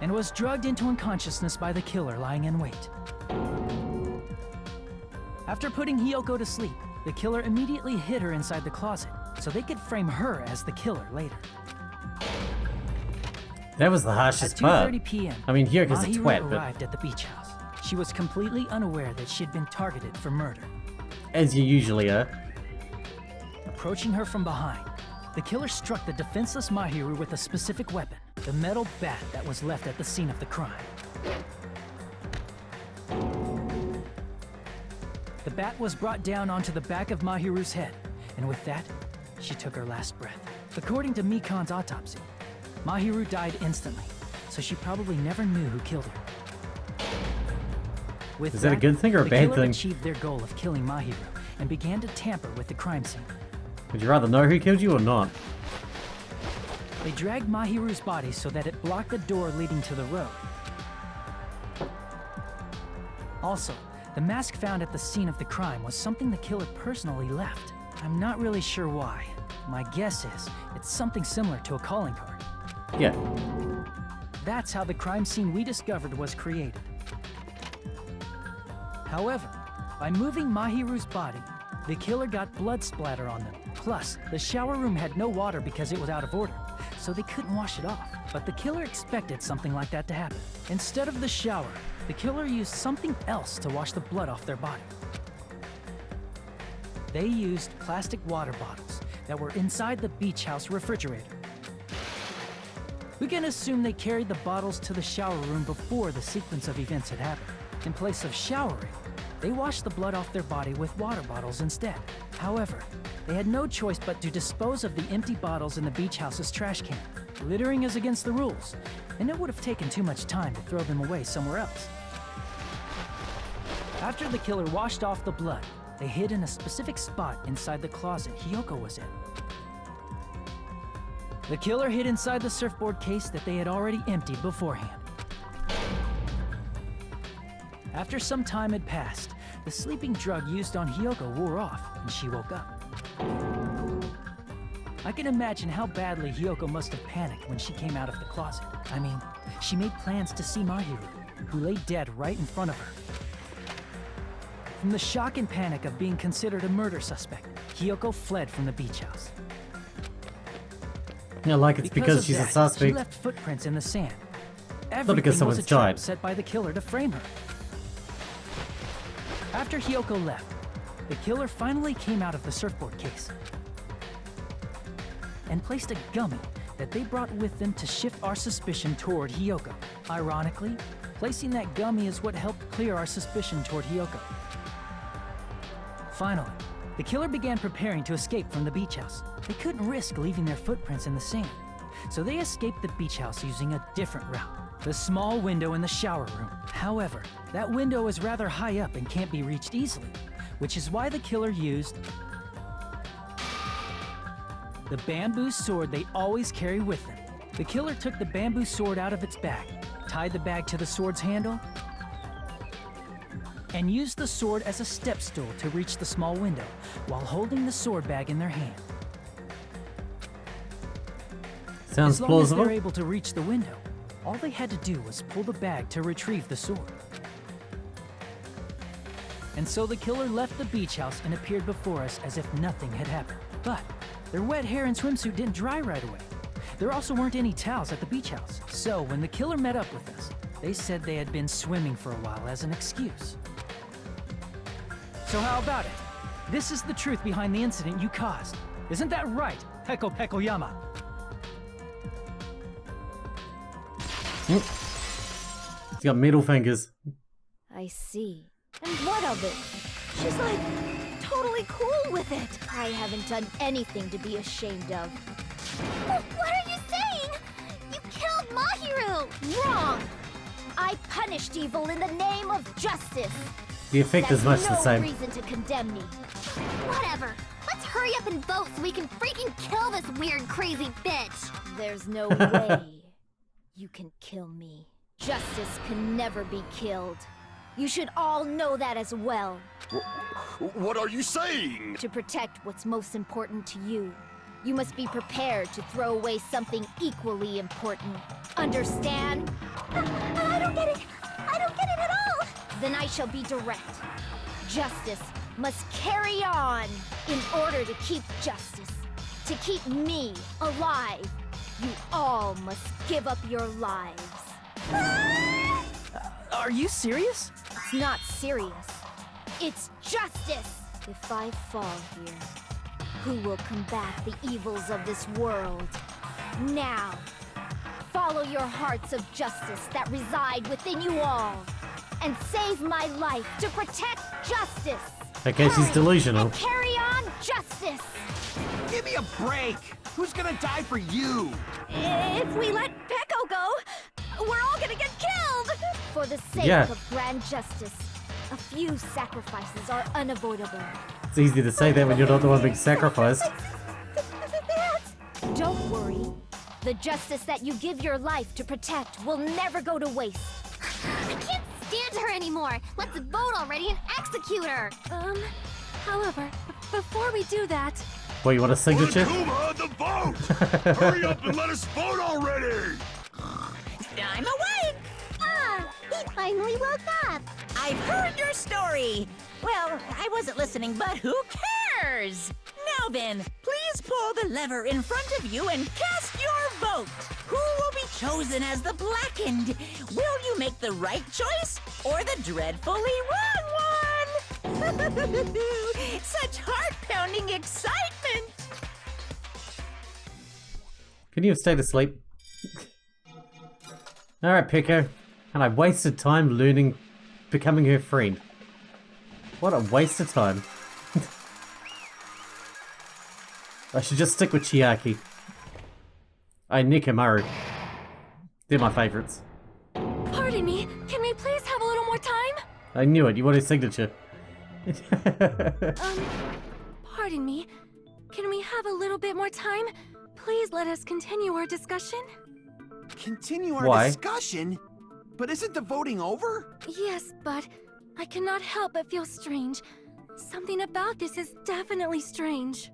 and was drugged into unconsciousness by the killer lying in wait. After putting Hyoko to sleep, the killer immediately hid her inside the closet, so they could frame her as the killer later. That was the harshest part. At 2:30 p.m., I mean, Hyoko's a Mahiru twat, arrived at the beach house. She was completely unaware that she'd been targeted for murder. As you usually are. Approaching her from behind, the killer struck the defenseless Mahiru with a specific weapon, the metal bat that was left at the scene of the crime. The bat was brought down onto the back of Mahiru's head, and with that, she took her last breath. According to Mikan's autopsy, Mahiru died instantly, so she probably never knew who killed her. With Is that a good thing or a bad the killer thing? achieved their goal of killing Mahiru and began to tamper with the crime scene. Would you rather know who killed you or not? They dragged Mahiru's body so that it blocked the door leading to the road. Also, the mask found at the scene of the crime was something the killer personally left. I'm not really sure why. My guess is it's something similar to a calling card. Yeah. That's how the crime scene we discovered was created. However, by moving Mahiru's body, the killer got blood splatter on them. Plus, the shower room had no water because it was out of order, so they couldn't wash it off. But the killer expected something like that to happen. Instead of the shower, the killer used something else to wash the blood off their body. They used plastic water bottles that were inside the beach house refrigerator. We can assume they carried the bottles to the shower room before the sequence of events had happened. In place of showering, they washed the blood off their body with water bottles instead. However, they had no choice but to dispose of the empty bottles in the beach house's trash can. Littering is against the rules, and it would have taken too much time to throw them away somewhere else. After the killer washed off the blood, they hid in a specific spot inside the closet Hiyoko was in. The killer hid inside the surfboard case that they had already emptied beforehand. After some time had passed, the sleeping drug used on Hiyoko wore off, and she woke up. I can imagine how badly Hiyoko must have panicked when she came out of the closet. I mean, she made plans to see Mahiru, who lay dead right in front of her. From the shock and panic of being considered a murder suspect, Hiyoko fled from the beach house. Yeah, like it's because she's a suspect. She left footprints in the sand. Not because someone's was a trap died. set by the killer to frame her. After Hiyoko left, the killer finally came out of the surfboard case and placed a gummy that they brought with them to shift our suspicion toward Hiyoko. Ironically, placing that gummy is what helped clear our suspicion toward Hiyoko. Finally, the killer began preparing to escape from the beach house. They couldn't risk leaving their footprints in the sand, so they escaped the beach house using a different route. The small window in the shower room. However, that window is rather high up and can't be reached easily, which is why the killer used the bamboo sword they always carry with them. The killer took the bamboo sword out of its bag, tied the bag to the sword's handle, and used the sword as a step stool to reach the small window while holding the sword bag in their hand. Sounds as long plausible. as they're able to reach the window, all they had to do was pull the bag to retrieve the sword. And so the killer left the beach house and appeared before us as if nothing had happened. But their wet hair and swimsuit didn't dry right away. There also weren't any towels at the beach house. So when the killer met up with us, they said they had been swimming for a while as an excuse. So how about it? This is the truth behind the incident you caused. Isn't that right, Peko Pekoyama? He's got middle fingers. I see. And what of it? She's like totally cool with it. I haven't done anything to be ashamed of. What are you saying? You killed Mahiru! Wrong! I punished evil in the name of justice. The effect is much the same. No reason to condemn me. Whatever. Let's hurry up and vote so we can freaking kill this weird, crazy bitch. There's no way you can kill me. Justice can never be killed. You should all know that as well. What are you saying? To protect what's most important to you, you must be prepared to throw away something equally important. Understand? I don't get it. I don't get it at all. Then I shall be direct. Justice must carry on. In order to keep justice, to keep me alive, you all must give up your lives. Are you serious? It's not serious. It's justice. If I fall here, who will combat the evils of this world? Now, follow your hearts of justice that reside within you all, and save my life to protect justice. Okay, she's delusional. And carry on justice. Give me a break! Who's gonna die for you? If we let Peko go, we're all gonna get killed! For the sake of grand justice, a few sacrifices are unavoidable. It's easy to say that when you're not the one being sacrificed. Don't worry. The justice that you give your life to protect will never go to waste. I can't stand her anymore. Let's vote already and execute her. However, before we do that... Well, you want a signature? Monokuma, the vote! Hurry up and let us vote already! I'm awake! He finally woke up. I've heard your story. Well, I wasn't listening, but who cares? Now then, please pull the lever in front of you and cast your vote. Who will be chosen as the blackened? Will you make the right choice or the dreadfully wrong one? Such heart-pounding excitement! Can you have stayed asleep? Alright, Peko. And I wasted time learning, becoming her friend. What a waste of time. I should just stick with Chiaki. Nikamaru. They're my favorites. Pardon me, can we please have a little more time? I knew it, you want his signature. Pardon me, can we have a little bit more time? Please let us continue our discussion. Continue our Why? discussion? But isn't the voting over? Yes, but I cannot help but feel strange. Something about this is definitely strange.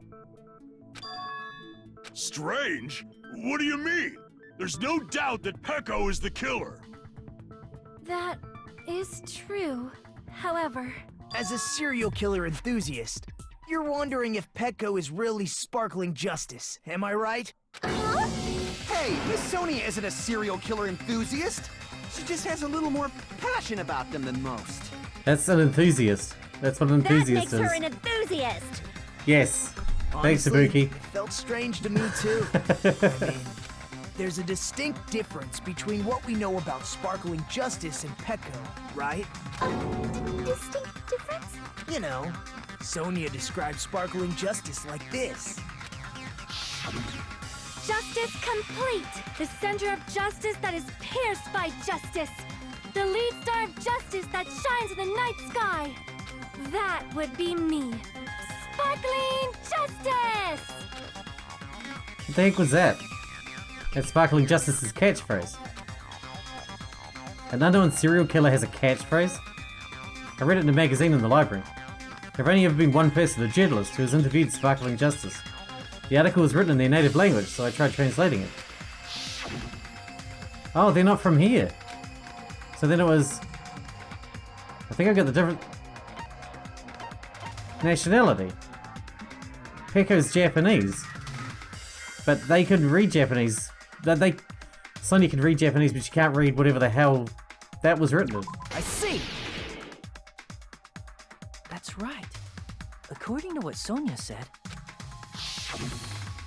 Strange? What do you mean? There's no doubt that Peko is the killer. That is true. However, As a serial killer enthusiast, you're wondering if Peko is really sparkling justice, am I right? Hey, Miss Sonia isn't a serial killer enthusiast. She just has a little more passion about them than most. That's an enthusiast. That's what an That enthusiast makes her is. an enthusiast. Yes. Thanks, Honestly, Ibuki. it felt strange to me too. I mean, there's a distinct difference between what we know about sparkling justice and Peko, right? Distinct difference? You know, Sonia describes sparkling justice like this. justice complete! The center of justice that is pierced by justice! The lead star of justice that shines in the night sky! That would be me! Sparkling justice! What the heck was that? That's Sparkling Justice's catchphrase. An unknown serial killer has a catchphrase? I read it in a magazine in the library. There have only ever been one person, a journalist, who has interviewed Sparkling Justice. The article was written in their native language, so I tried translating it. Oh, they're not from here. So then it was... I think I got the different... nationality. Peko's Japanese. But they couldn't read Japanese. Sonya can read Japanese, but she can't read whatever the hell that was written in. I see! That's right. According to what Sonia said,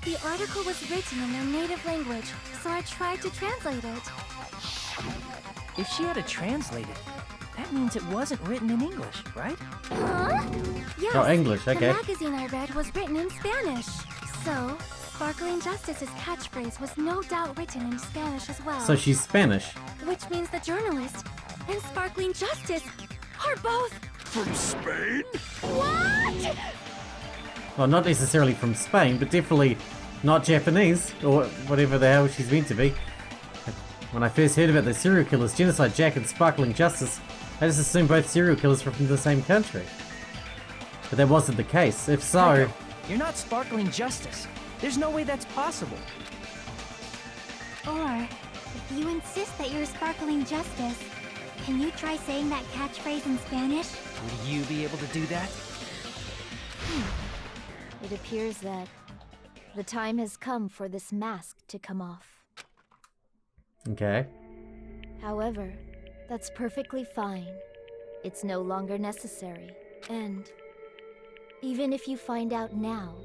The article was written in their native language, so I tried to translate it. if she had to translate it, that means it wasn't written in English, right? Huh? Yes. Oh, English, okay. The magazine I read was written in Spanish. So, Sparkling Justice's catchphrase was no doubt written in Spanish as well. So she's Spanish. Which means the journalist and Sparkling Justice are both... From Spain? What? Well, not necessarily from Spain, but definitely not Japanese, or whatever the hell she's meant to be. When I first heard about the serial killers, Genocide Jack and Sparkling Justice, I just assumed both serial killers were from the same country. But that wasn't the case. If so... Peko, you're not Sparkling Justice. There's no way that's possible. Or, if you insist that you're Sparkling Justice, can you try saying that catchphrase in Spanish? Would you be able to do that? It appears that the time has come for this mask to come off. Okay. However, that's perfectly fine. It's no longer necessary. And even if you find out now,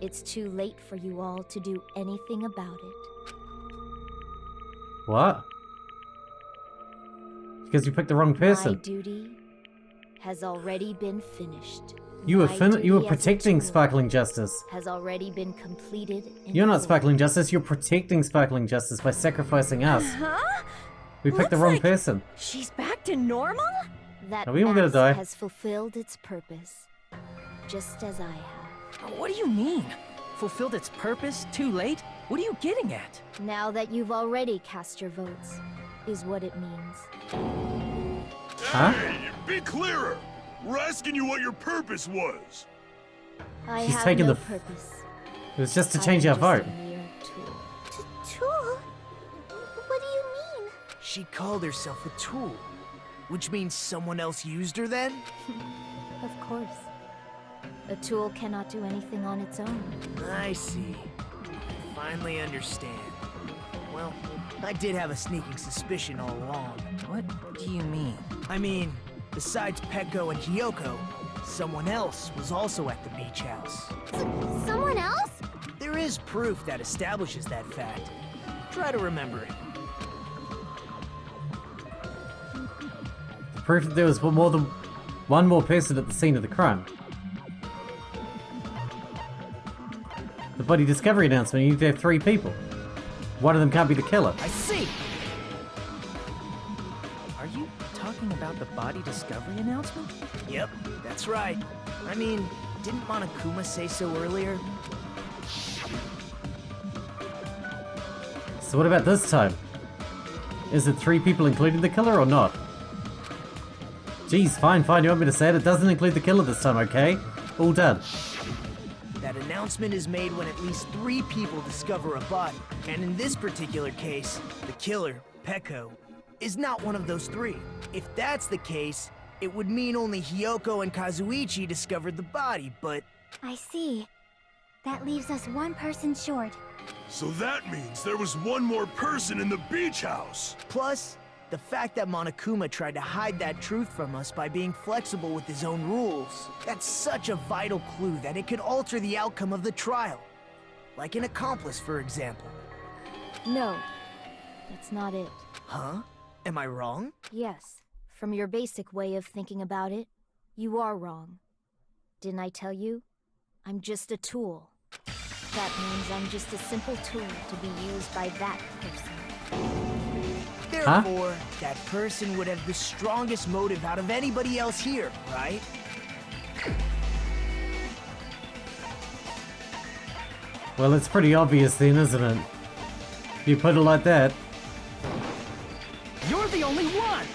it's too late for you all to do anything about it. What? Because you picked the wrong My person. duty has already been finished. You were My you were duty as a protecting tool Sparkling Justice. has already been completed. in You're not full. Sparkling Justice, you're protecting Sparkling Justice by sacrificing us. Huh? We picked the Looks wrong like- person. She's back to normal? That Are we all gonna mask die? has fulfilled its purpose, just as I have. What do you mean? Fulfilled its purpose? Too late? What are you getting at? Now that you've already cast your votes, is what it means. Huh? Hey, be clearer! We're asking you what your purpose was. I She's have taken no the- purpose. It was just to I change am our vote. just a mere tool. Tool? What do you mean? She called herself a tool, which means someone else used her then? Of course. A tool cannot do anything on its own. I see. I finally understand. Well, I did have a sneaking suspicion all along. What do you mean? I mean, besides Peko and Hiyoko, someone else was also at the beach house. Someone else? There is proof that establishes that fact. Try to remember it. proof that there was more than one more person at the scene of the crime. The body discovery announcement, you need to have 3 people. One of them can't be the killer. I see! Are you talking about the body discovery announcement? Yep, that's right. I mean, didn't Monokuma say so earlier? So what about this time? Is it 3 people including the killer or not? Geez, fine, you want me to say it? It doesn't include the killer this time, okay? All done. That announcement is made when at least 3 people discover a body. And in this particular case, the killer, Peko, is not one of those 3. If that's the case, it would mean only Hiyoko and Kazuichi discovered the body, but... I see. That leaves us 1 person short. So that means there was one more person in the beach house. Plus, the fact that Monokuma tried to hide that truth from us by being flexible with his own rules. That's such a vital clue that it could alter the outcome of the trial. Like an accomplice, for example. No, that's not it. Huh? Am I wrong? Yes, from your basic way of thinking about it, you are wrong. Didn't I tell you? I'm just a tool. That means I'm just a simple tool to be used by that person. Therefore, that person would have the strongest motive out of anybody else here, right? Well, it's pretty obvious then, isn't it? If you put it like that. You're the only one!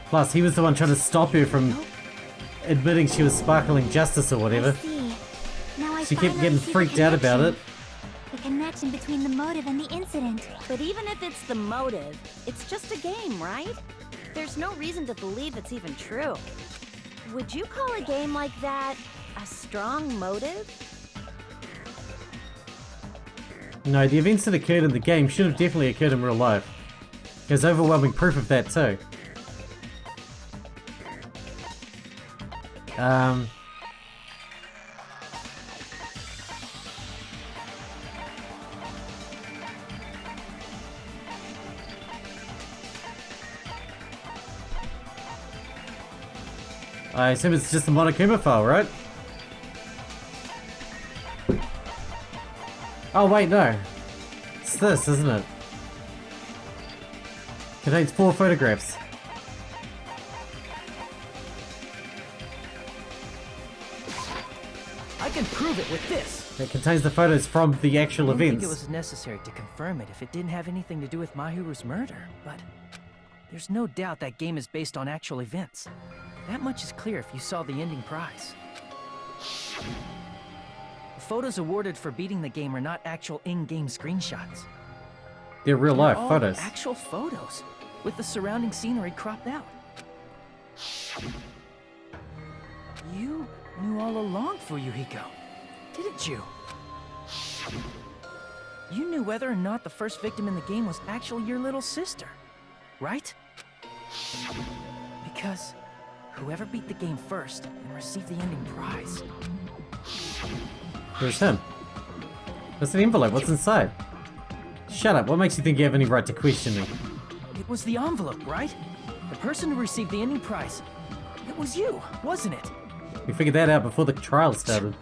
Plus, he was the one trying to stop her from admitting she was sparkling justice or whatever. She kept getting freaked out about it. The connection between the motive and the incident. But even if it's the motive, it's just a game, right? There's no reason to believe it's even true. Would you call a game like that a strong motive? No, the events that occurred in the game should have definitely occurred in real life. There's overwhelming proof of that too. I assume it's just a Monokuma file, right? Oh wait, no. It's this, isn't it? Contains 4 photographs. I can prove it with this! It contains the photos from the actual I didn't events. think it was necessary to confirm it if it didn't have anything to do with Mahiru's murder, but there's no doubt that game is based on actual events. That much is clear if you saw the ending prize. The photos awarded for beating the game are not actual in-game screenshots. They're real life all photos. Actual photos, with the surrounding scenery cropped out. You knew all along, Fuyuhiko, didn't you? You knew whether or not the first victim in the game was actually your little sister, right? Because whoever beat the game first and received the ending prize. Where's him? What's an envelope? What's inside? Shut up, what makes you think you have any right to question me? It was the envelope, right? The person who received the ending prize. It was you, wasn't it? We figured that out before the trial started.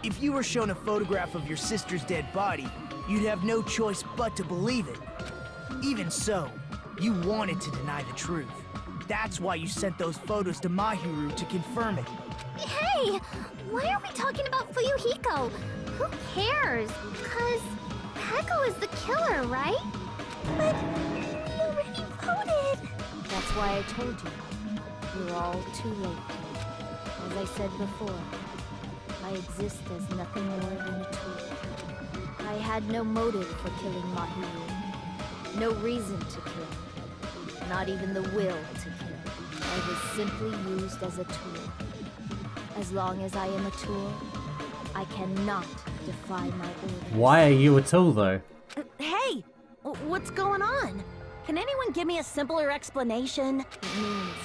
If you were shown a photograph of your sister's dead body, you'd have no choice but to believe it. Even so, you wanted to deny the truth. That's why you sent those photos to Mahiru to confirm it. Hey! Why are we talking about Fuyuhiko? Who cares? Cause Peko is the killer, right? But you already voted! That's why I told you. You're all too late. As I said before, I exist as nothing more than a tool. I had no motive for killing Mahiru. No reason to kill. Not even the will to kill. I was simply used as a tool. As long as I am a tool, I cannot defy my orders. Why are you a tool, though? Hey! What's going on? Can anyone give me a simpler explanation? It means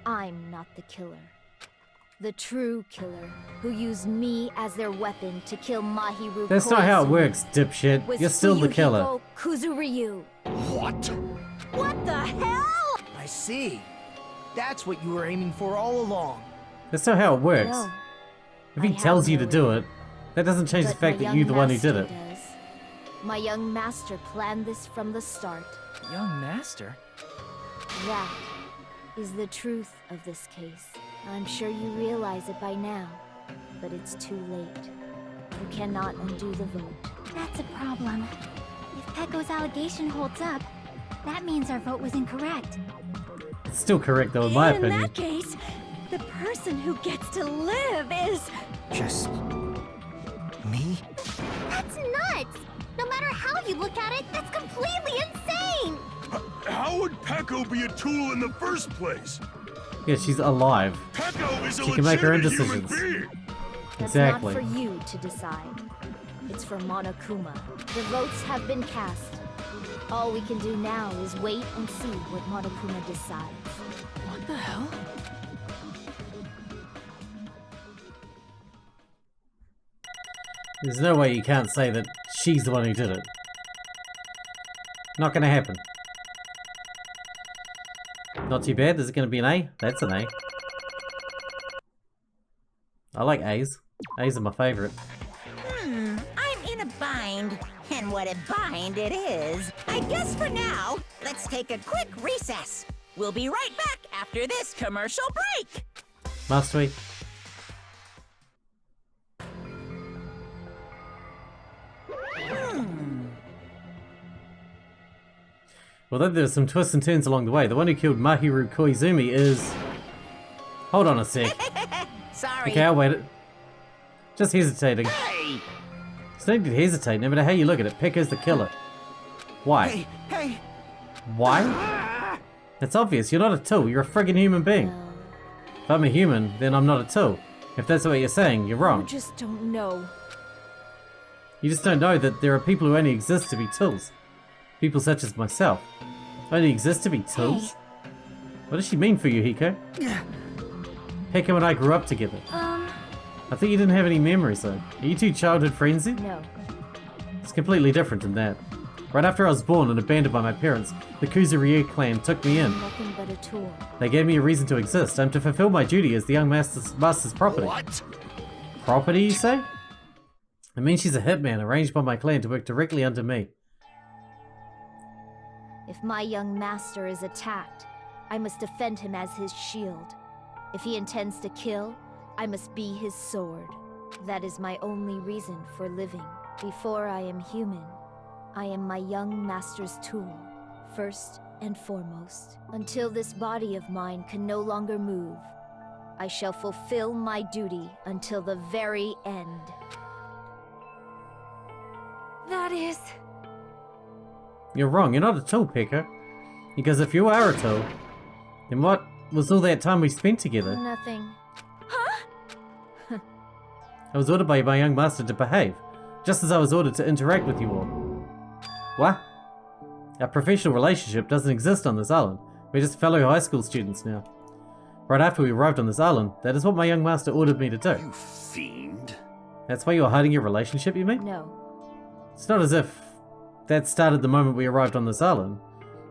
I'm not the killer. The true killer, who used me as their weapon to kill Mahiru. That's not how it works, dipshit. You're still the killer. Kuzuryu. What? What the hell? I see. That's what you were aiming for all along. That's not how it works. No, If he I tells have you to no do way. it, that doesn't change the But fact my that you're the young one who did master it. does. My young master planned this from the start. Young master? That is the truth of this case. I'm sure you realize it by now, but it's too late. You cannot undo the vote. That's a problem. If Pecco's allegation holds up, that means our vote was incorrect. It's still correct though, in my In opinion. that case, the person who gets to live is... Just... me? That's nuts! No matter how you look at it, that's completely insane! How would Pecco be a tool in the first place? Yeah, she's alive. Pecco is a She can make her own legitimate human decisions. being. That's Exactly. not for you to decide. It's for Monokuma. The votes have been cast. All we can do now is wait and see what Monokuma decides. What the hell? There's no way you can't say that she's the one who did it. Not gonna happen. Not too bad. Is it gonna be an A? That's an A. I like A's. A's are my favorite. I'm in a bind. And what a bind it is. I guess for now, let's take a quick recess. We'll be right back after this commercial break. Must we? Although there's some twists and turns along the way, the one who killed Mahiru Koizumi is... Hold on a sec. Sorry. Okay, I'll wait it. Just hesitating. Hey! It's no need to hesitate, no matter how you look at it. Pecco's the killer. Why? Hey, hey! Why? It's obvious, you're not a tool, you're a friggin' human being. If I'm a human, then I'm not a tool. If that's what you're saying, you're You wrong. just don't know. You just don't know that there are people who only exist to be tools. People such as myself. Only exist to be tools? What does she mean for you, Hiko? Pecco and I grew up together. I think you didn't have any memories though. Are you two childhood friends then? No. It's completely different than that. Right after I was born and abandoned by my parents, the Kuzuryu clan took me in. Nothing but a tool. They gave me a reason to exist. I'm to fulfill my duty as the young master's property. What? Property, you say? It means she's a hitman arranged by my clan to work directly under me. If my young master is attacked, I must defend him as his shield. If he intends to kill, I must be his sword. That is my only reason for living. Before I am human, I am my young master's tool, first and foremost. Until this body of mine can no longer move, I shall fulfill my duty until the very end. That is... You're wrong, you're not a tool, Pecco. Because if you are a tool, then what was all that time we spent together? Nothing. I was ordered by my young master to behave, just as I was ordered to interact with you all. What? Our professional relationship doesn't exist on this island. We're just fellow high school students now. Right after we arrived on this island, that is what my young master ordered me to do. You fiend. That's why you're hiding your relationship, you mean? No. It's not as if that started the moment we arrived on this island.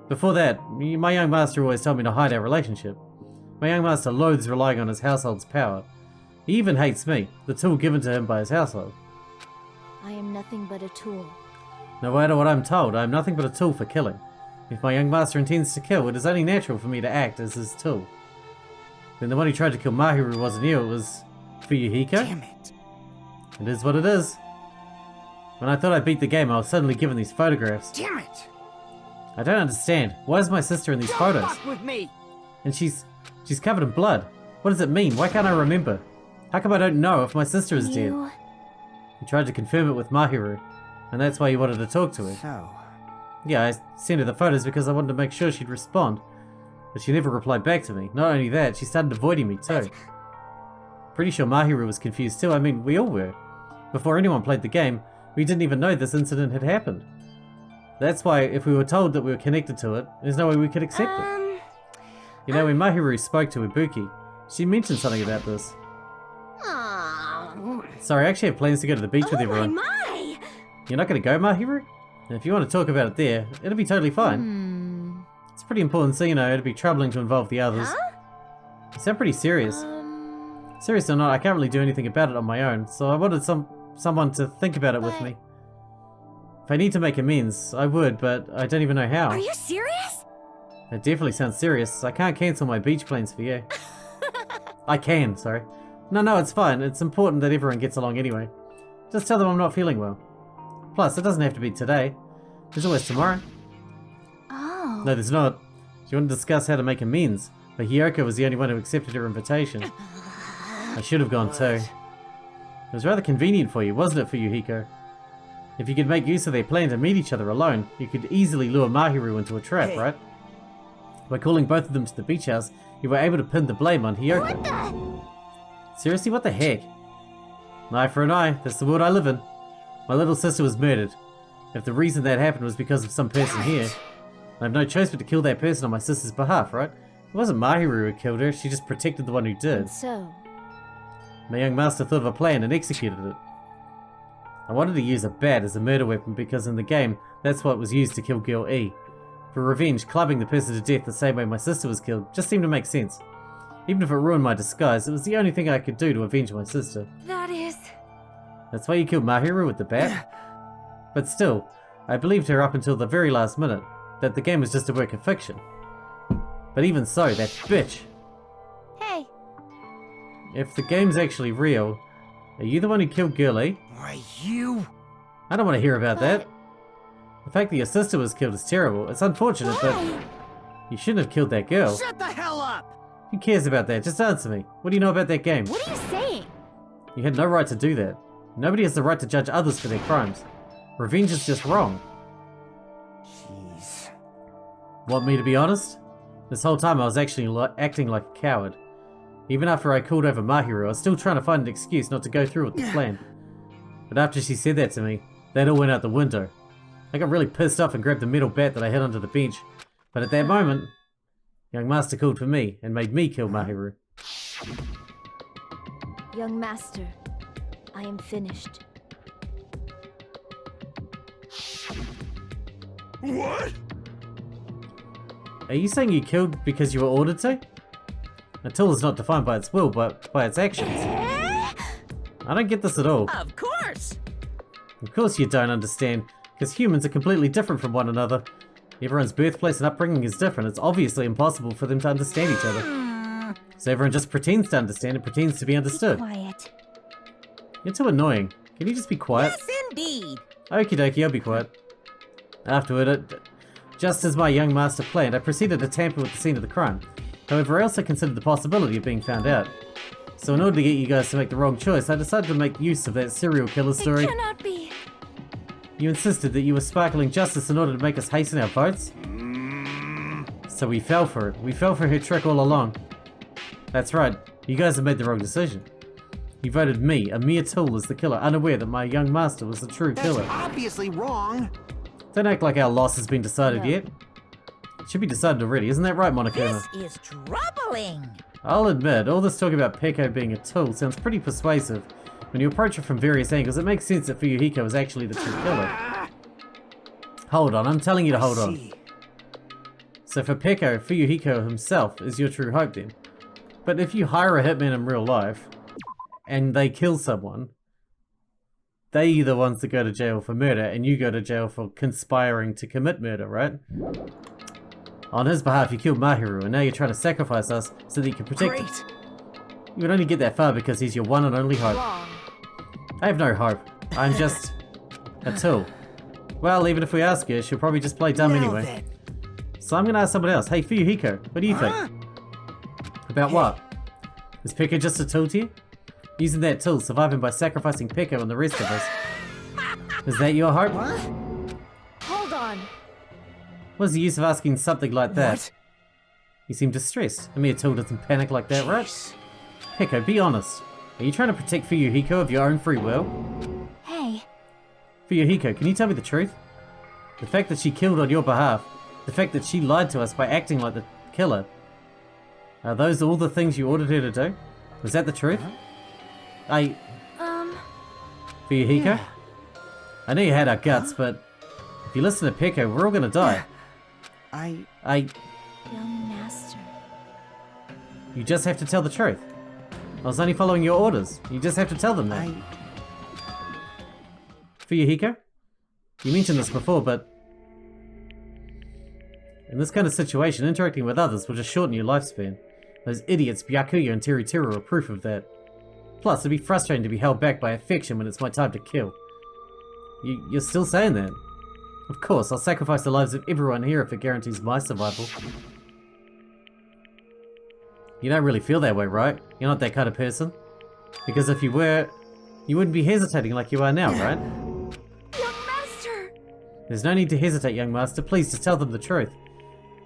Before that, my young master always told me to hide our relationship. My young master loathes relying on his household's power. He even hates me, the tool given to him by his household. I am nothing but a tool. No matter what I'm told, I am nothing but a tool for killing. If my young master intends to kill, it is only natural for me to act as his tool. Then the one who tried to kill Mahiru wasn't you, it was Fuyuhiko? Damn it. It is what it is. When I thought I beat the game, I was suddenly given these photographs. Damn it! I don't understand. Why is my sister in these Don't photos? fuck with me! And she's covered in blood. What does it mean? Why can't I remember? How come I don't know if my sister is dead? He tried to confirm it with Mahiru, and that's why he wanted to talk to her. So... Yeah, I sent her the photos because I wanted to make sure she'd respond. But she never replied back to me. Not only that, she started avoiding me too. Pretty sure Mahiru was confused too. I mean, we all were. Before anyone played the game, we didn't even know this incident had happened. That's why if we were told that we were connected to it, there's no way we could accept it. You know, when Mahiru spoke to Ibuki, she mentioned something about this. Sorry, I actually have plans to go to the beach with everyone. My! You're not going to go, Mahiru? If you want to talk about it there, it'll be totally fine. It's pretty important, so you know, it'd be troubling to involve the others. You sound pretty serious. Serious or not, I can't really do anything about it on my own, so I wanted someone to think about it with me. If I need to make amends, I would, but I don't even know how. Are you serious? It definitely sounds serious. I can't cancel my beach plans for you. I can, sorry. No, it's fine. It's important that everyone gets along anyway. Just tell them I'm not feeling well. Plus, it doesn't have to be today. There's always tomorrow. Oh. No, there's not. She wanted to discuss how to make amends, but Hiyoko was the only one who accepted her invitation. I should have gone too. It was rather convenient for you, wasn't it, for Yuhiko? If you could make use of their plan to meet each other alone, you could easily lure Mahiru into a trap, right? By calling both of them to the beach house, you were able to pin the blame on Hiyoko. What the? Seriously, what the heck? An eye for an eye, that's the world I live in. My little sister was murdered. If the reason that happened was because of some person here, I have no choice but to kill that person on my sister's behalf, right? It wasn't Mahiru who killed her, she just protected the one who did. So, My young master thought of a plan and executed it. I wanted to use a bat as a murder weapon because in the game, that's what was used to kill Girl E. For revenge, clubbing the person to death the same way my sister was killed just seemed to make sense. Even if it ruined my disguise, it was the only thing I could do to avenge my sister. that is... That's why you killed Mahiru with the bat? But still, I believed her up until the very last minute, that the game was just a work of fiction. But even so, that bitch! Hey, If the game's actually real, are you the one who killed Girl E? Why, you... I don't want to hear about that. The fact that your sister was killed is terrible. It's unfortunate, but you shouldn't have killed that girl. Shut the hell up! Who cares about that? Just answer me. What do you know about that game? what are you saying? You had no right to do that. Nobody has the right to judge others for their crimes. Revenge is just wrong. Jeez. Want me to be honest? This whole time I was actually acting like a coward. Even after I called over Mahiru, I was still trying to find an excuse not to go through with the plan. But after she said that to me, that all went out the window. I got really pissed off and grabbed the metal bat that I had under the bench. But at that moment, young master called for me and made me kill Mahiru. Young master, I am finished. What? Are you saying you killed because you were ordered to? A tool is not defined by its will, but by its actions. I don't get this at all. Of course! Of course you don't understand, because humans are completely different from one another. Everyone's birthplace and upbringing is different. It's obviously impossible for them to understand each other. So everyone just pretends to understand and pretends to be understood. Quiet. You're too annoying. Can you just be quiet? Yes, indeed! Okie dokie, I'll be quiet. Afterward, just as my young master planned, I proceeded to tamper with the scene of the crime. However, I also considered the possibility of being found out. So in order to get you guys to make the wrong choice, I decided to make use of that serial killer story. It cannot be. You insisted that you were sparkling justice in order to make us hasten our votes? So we fell for it. We fell for her trick all along. That's right. You guys have made the wrong decision. You voted me, a mere tool, as the killer, unaware that my young master was the true killer. That's obviously wrong. Don't act like our loss has been decided yet. It should be decided already, isn't that right, Monokuma? This is troubling! I'll admit, all this talk about Peko being a tool sounds pretty persuasive. When you approach it from various angles, it makes sense that Fuyuhiko is actually the true killer. Hold on, I'm telling you to hold on. So for Peko, Fuyuhiko himself is your true hope then. But if you hire a hitman in real life, and they kill someone, they're the ones that go to jail for murder, and you go to jail for conspiring to commit murder, right? On his behalf, you killed Mahiru, and now you're trying to sacrifice us so that you can protect us. You would only get that far because he's your one and only hope. I have no hope. I'm just a tool. Well, even if we ask her, she'll probably just play dumb anyway. So I'm gonna ask someone else. Hey, Fuyuhiko, what do you think? About what? Is Peko just a tool to you? Using that tool, surviving by sacrificing Peko and the rest of us. Is that your hope? Hold on. What's the use of asking something like that? You seem distressed. A mere tool doesn't panic like that, right? Peko, be honest. Are you trying to protect Fuyuhiko of your own free will? Hey. Fuyuhiko, can you tell me the truth? The fact that she killed on your behalf, the fact that she lied to us by acting like the killer, are those all the things you ordered her to do? Was that the truth? Fuyuhiko? Yeah. I know you had our guts, but if you listen to Peko, we're all gonna die. I... Young master. You just have to tell the truth. I was only following your orders. You just have to tell them that. Fuyuhiko? You mentioned this before, but in this kind of situation, interacting with others will just shorten your lifespan. Those idiots Byakuya and Teru are proof of that. Plus, it'd be frustrating to be held back by affection when it's my time to kill. You're still saying that? Of course, I'll sacrifice the lives of everyone here if it guarantees my survival. You don't really feel that way, right? You're not that kind of person. Because if you were, you wouldn't be hesitating like you are now, right? Young Master! There's no need to hesitate, young master. Please, just tell them the truth.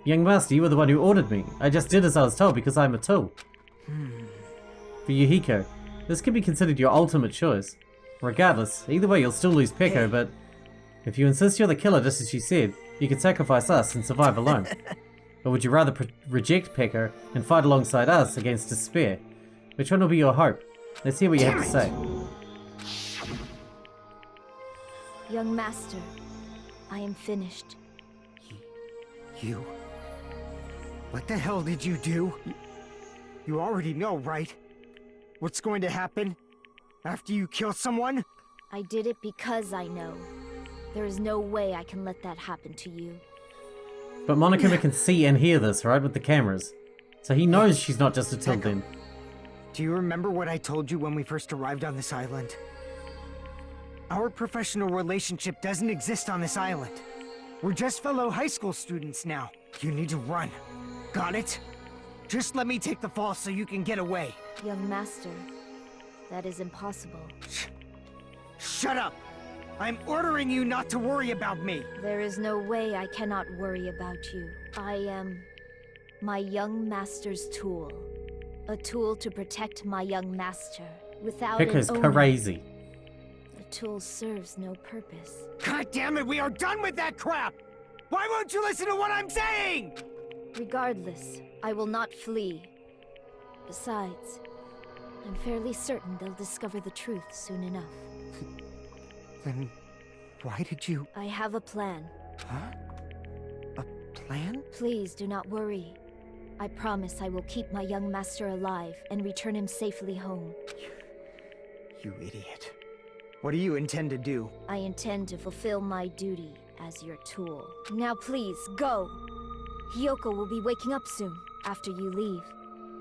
Young master, you were the one who ordered me. I just did as I was told because I'm a tool. Fuyuhiko, this could be considered your ultimate choice. Regardless, either way you'll still lose Peko, but if you insist you're the killer just as you said, you can sacrifice us and survive alone. Or would you rather reject Peko and fight alongside us against despair? Which one will be your hope? Let's hear what you have to say. Young Master, I am finished. You? What the hell did you do? You already know, right? What's going to happen after you kill someone? I did it because I know. There is no way I can let that happen to you. But Monokuma can see and hear this, right, with the cameras. So he knows she's not just a tool then. Do you remember what I told you when we first arrived on this island? Our professional relationship doesn't exist on this island. We're just fellow high school students now. You need to run. Got it? Just let me take the fall so you can get away. Young Master, that is impossible. Shut up! I'm ordering you not to worry about me! There is no way I cannot worry about you. I am my young master's tool. A tool to protect my young master. Without Peko's an owner, crazy. the tool serves no purpose. God damn it, we are done with that crap! Why won't you listen to what I'm saying? Regardless, I will not flee. Besides, I'm fairly certain they'll discover the truth soon enough. Then why did you... I have a plan. Huh? A plan? Please do not worry. I promise I will keep my young master alive and return him safely home. You idiot. What do you intend to do? I intend to fulfill my duty as your tool. Now please, go! Hiyoko will be waking up soon, after you leave.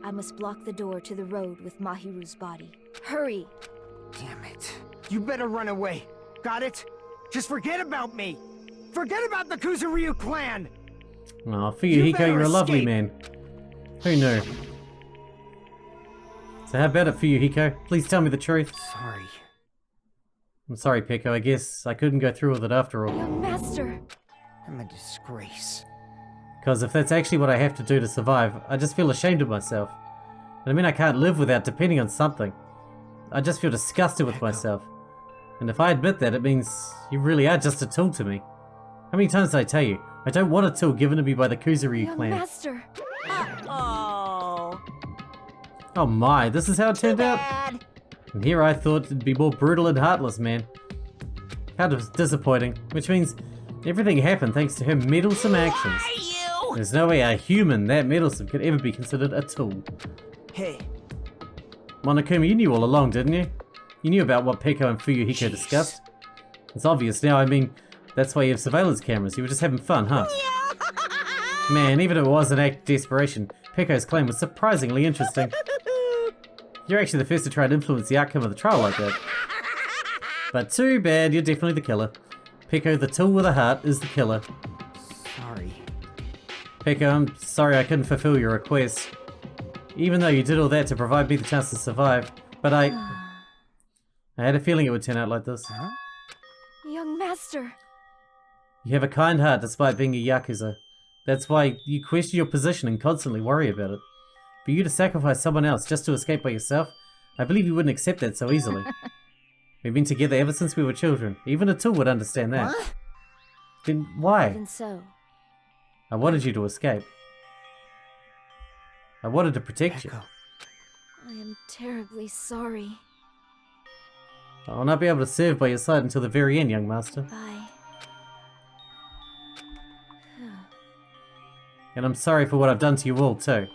I must block the door to the road with Mahiru's body. Hurry! Damn it. You better run away. Got it? Just forget about me! Forget about the Kuzuryu clan! Oh, Fuyuhiko, you're a lovely man. Who knew? So how about it, Fuyuhiko? Please tell me the truth. Sorry. I'm sorry, Peko. I guess I couldn't go through with it after all. Young master! I'm a disgrace. Because if that's actually what I have to do to survive, I just feel ashamed of myself. I mean, I can't live without depending on something. I just feel disgusted with myself. And if I admit that, it means you really are just a tool to me. How many times did I tell you? I don't want a tool given to me by the Kuzuryu Young clan. master! Uh-oh. Oh my, this is how it turned out? Bad. And here I thought it'd be more brutal and heartless, man. Kind of disappointing, which means everything happened thanks to her meddlesome actions. You. There's no way a human that meddlesome could ever be considered a tool. Hey. Monokuma, you knew all along, didn't you? You knew about what Peko and Fuyuhiko discussed. It's obvious now, I mean, that's why you have surveillance cameras. You were just having fun, huh? Man, even if it was an act of desperation, Peko's claim was surprisingly interesting. You're actually the first to try and influence the outcome of the trial like that. But too bad, you're definitely the killer. Peko, the tool with a heart, is the killer. Sorry. Peko, I'm sorry I couldn't fulfill your request. Even though you did all that to provide me the chance to survive, but I had a feeling it would turn out like this. Huh? Young master! You have a kind heart despite being a Yakuza. That's why you question your position and constantly worry about it. For you to sacrifice someone else just to escape by yourself, I believe you wouldn't accept that so easily. We've been together ever since we were children. Even a tool would understand that. What? Then why? Even so, I wanted you to escape. I wanted to protect you. Peko. I am terribly sorry. I'll not be able to serve by your side until the very end, young master. I... And I'm sorry for what I've done to you all, too.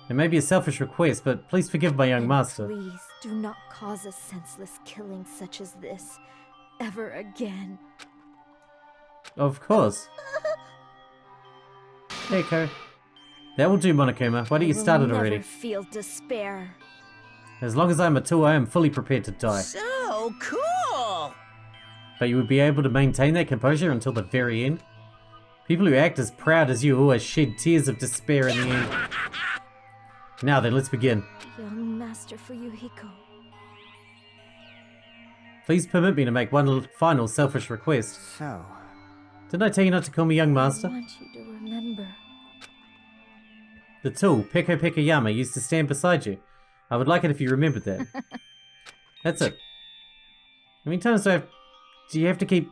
It may be a selfish request, but please forgive my young master. Please do not cause a senseless killing such as this ever again. Of course. Echo. That will do, Monokuma. Why don't you start it already? I never feel despair. As long as I'm a tool, I am fully prepared to die. So cool! But you would be able to maintain that composure until the very end? People who act as proud as you always shed tears of despair in the end. Now then, let's begin. Young Master Fuyuhiko. Please permit me to make one final selfish request. So, Didn't I tell you not to call me young master? I want you to remember. The tool, Peko Pekoyama, used to stand beside you. I would like it if you remembered that. That's it. How many times do you have to keep...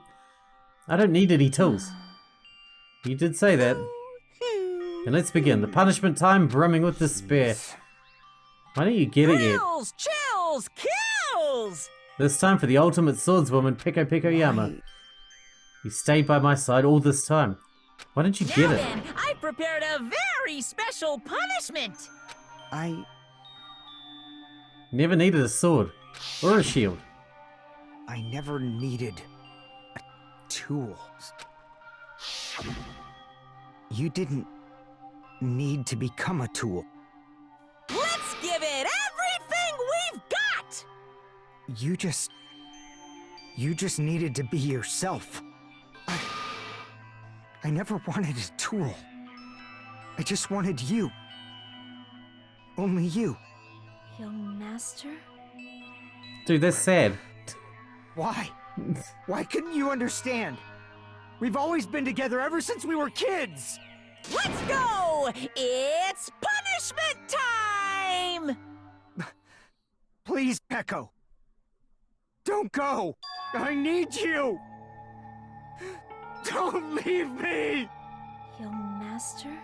I don't need any tools. You did say that. And let's begin. The punishment time brimming with despair. Why don't you get it yet? Kills, chills, kills! This time for the ultimate swordswoman, Peko Pekoyama. You stayed by my side all this time. Why don't you get Now it? then, I prepared a very special punishment. I Never needed a sword. Or a shield. never needed a tool. You didn't need to become a tool. Let's give it everything we've got! You just needed to be yourself. I never wanted a tool. I just wanted you. Only you. Young Master? Dude, that's sad. Why? Why couldn't you understand? We've always been together ever since we were kids! Let's go! It's punishment time! Please, Peko. Don't go! I need you! Don't leave me! Young Master?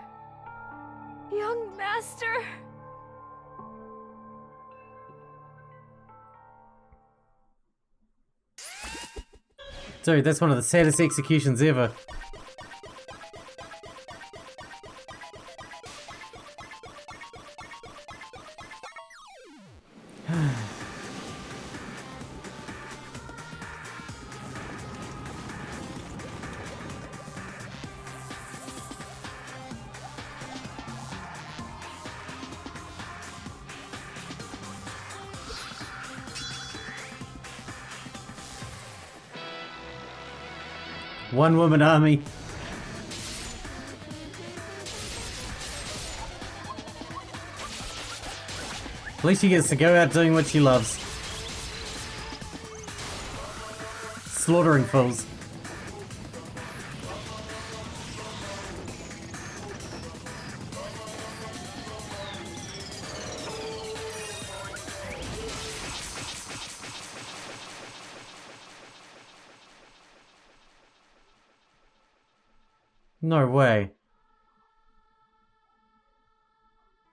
Young Master! Dude, that's one of the saddest executions ever. One woman army. At least she gets to go out doing what she loves. Slaughtering fools. No way.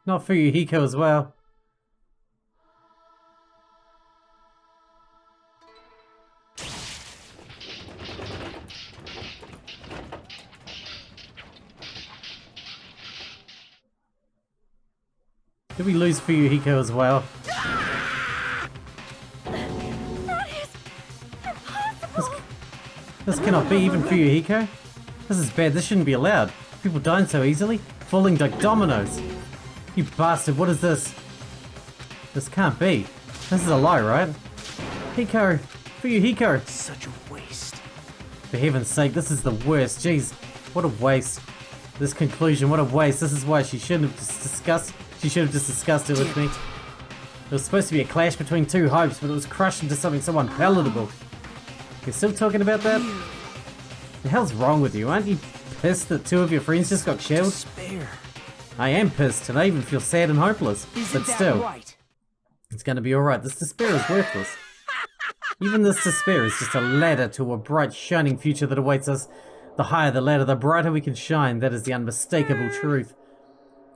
Not Fuyuhiko as well. Did we lose Fuyuhiko as well? That is impossible! This cannot be, even Fuyuhiko. This is bad, this shouldn't be allowed. People dying so easily, falling like dominoes. You bastard, what is this? This can't be. This is a lie, right? Hiko! Fuyuhiko! Such a waste. For heaven's sake, this is the worst. Jeez, what a waste. This conclusion, what a waste. This is why she shouldn't have just discussed. She should have just discussed it with me. It was supposed to be a clash between two hopes, but it was crushed into something so unpalatable. You're still talking about that? The hell's wrong with you? Aren't you pissed that two of your friends just got killed? Despair. I am pissed, and I even feel sad and hopeless. Isn't But still, that right? it's gonna be alright. This despair is worthless. Even this despair is just a ladder to a bright, shining future that awaits us. The higher the ladder, the brighter we can shine. That is the unmistakable truth.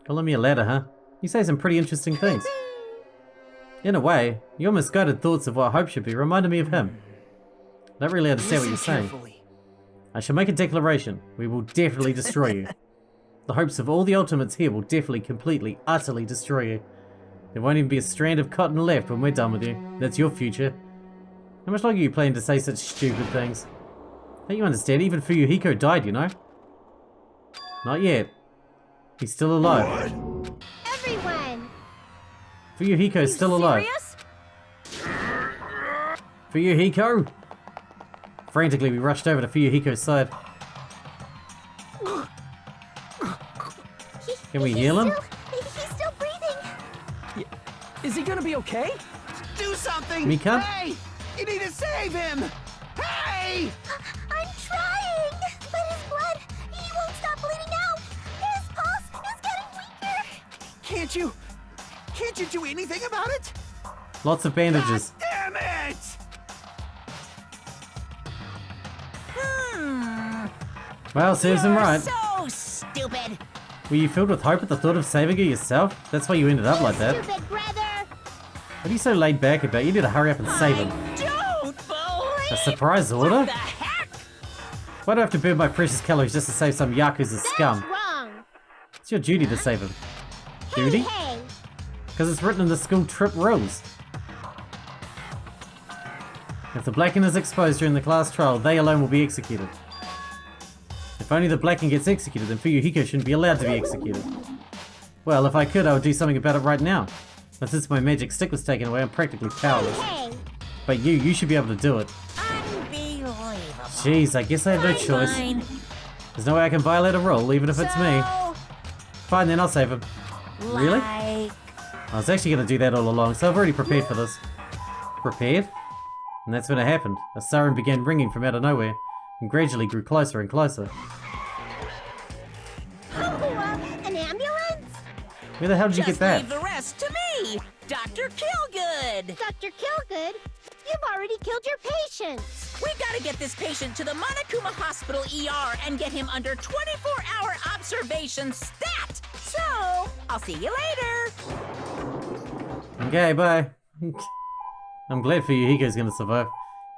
Calling me a ladder, huh? You say some pretty interesting things. In a way, your misguided thoughts of what hope should be reminded me of him. I don't really understand what you're saying. Carefully. I shall make a declaration. We will definitely destroy you. The hopes of all the ultimates here will definitely, completely, utterly destroy you. There won't even be a strand of cotton left when we're done with you. That's your future. How much longer are you planning to say such stupid things? Don't you understand? Even Fuyuhiko died, you know? Not yet. He's still alive. What? Everyone! Fuyuhiko's still alive. Fuyuhiko! Frantically, we rushed over to Fuyuhiko's side. Can we heal him? He's still breathing. Is he gonna be okay? Do something! Mika? Hey! You need to save him! Hey! I'm trying! But his blood, he won't stop bleeding out! His pulse is getting weaker! Can't you do anything about it? Lots of bandages. Damn it! Well, serves him right. So stupid. Were you filled with hope at the thought of saving her yourself? That's why you ended up like that. Stupid brother! What are you so laid back about? You need to hurry up and save him. Don't believe. A surprise order? What the heck? Why do I have to burn my precious calories just to save some Yakuza scum? Wrong! It's your duty to save him. Duty? Hey! Because it's written in the school trip rules. If the Blacken is exposed during the class trial, they alone will be executed. If only the Blacken gets executed, then Fuyuhiko shouldn't be allowed to be executed. Well, if I could, I would do something about it right now. But since my magic stick was taken away, I'm practically powerless. Hey! But you should be able to do it. Unbelievable. Jeez, I guess I have no choice. Fine. There's no way I can violate a rule, even if it's me. Fine then, I'll save him. Really? Like... I was actually going to do that all along, so I've already prepared for this. Prepared? And that's when it happened. A siren began ringing from out of nowhere, and gradually grew closer and closer. An ambulance? Where the hell did you get that? Leave the rest to me, Dr. Killgood. Dr. Killgood, you've already killed your patients. We gotta get this patient to the Monokuma Hospital ER and get him under 24-hour observation stat. So, I'll see you later. Okay, bye. I'm glad Fuyuhiko's gonna survive.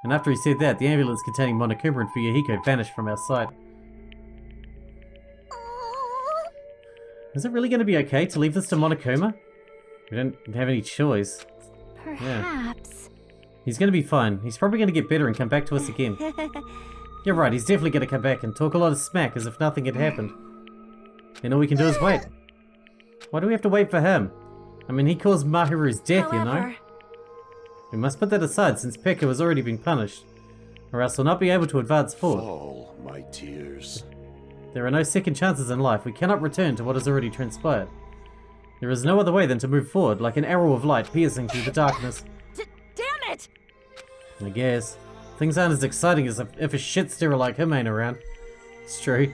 And after he said that, the ambulance containing Monokuma and Fuyuhiko vanished from our sight. Is it really gonna be okay to leave this to Monokuma? We don't have any choice. Perhaps. He's gonna be fine. He's probably gonna get better and come back to us again. You're right, he's definitely gonna come back and talk a lot of smack as if nothing had happened. And all we can do is wait. Why do we have to wait for him? I mean, he caused Mahiru's death, you know? We must put that aside since Pekka has already been punished, or else we'll not be able to advance forward. Fall, my tears. There are no second chances in life. We cannot return to what has already transpired. There is no other way than to move forward, like an arrow of light piercing through the darkness. Damn it! I guess. Things aren't as exciting as if a shit stirrer like him ain't around. It's true.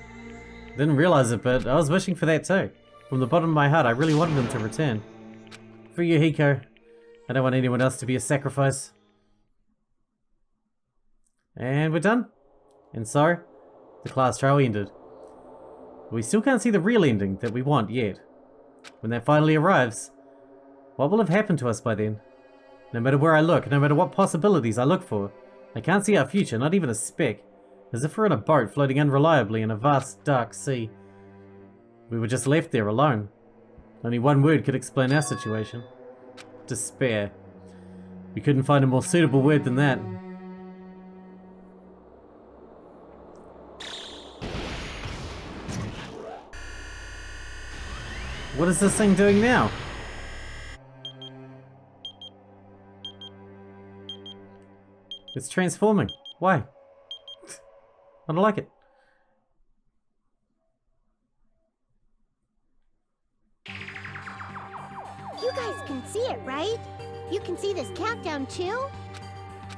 Didn't realize it, but I was wishing for that too. From the bottom of my heart, I really wanted him to return. Fuyuhiko. I don't want anyone else to be a sacrifice. And we're done. And so, the class trial ended. We still can't see the real ending that we want yet. When that finally arrives, what will have happened to us by then? No matter where I look, no matter what possibilities I look for, I can't see our future, not even a speck. As if we're in a boat floating unreliably in a vast, dark sea. We were just left there alone. Only one word could explain our situation. Despair. We couldn't find a more suitable word than that. What is this thing doing now? It's transforming. Why? I don't like it. You guys can see it, right? You can see this countdown too?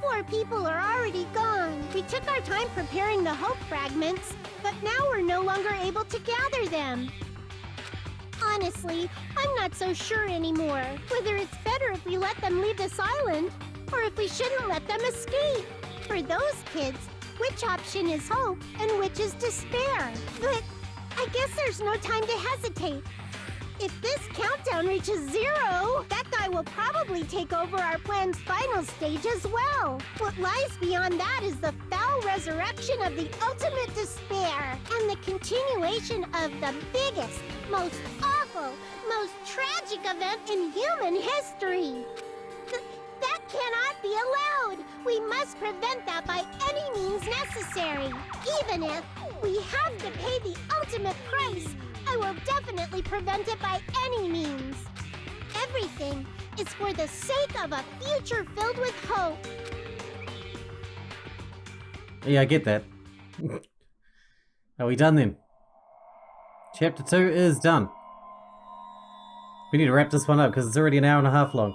4 people are already gone. We took our time preparing the hope fragments, but now we're no longer able to gather them. Honestly, I'm not so sure anymore whether it's better if we let them leave this island, or if we shouldn't let them escape. For those kids, which option is hope and which is despair? But I guess there's no time to hesitate. If this countdown reaches 0, that guy I will probably take over our plan's final stage as well. What lies beyond that is the foul resurrection of the ultimate despair, and the continuation of the biggest, most awful, most tragic event in human history. That cannot be allowed! We must prevent that by any means necessary. Even if we have to pay the ultimate price, I will definitely prevent it by any means. Everything is for the sake of a future filled with hope. Yeah, I get that. Are we done then? Chapter 2 is done. We need to wrap this one up because it's already an hour and a half long.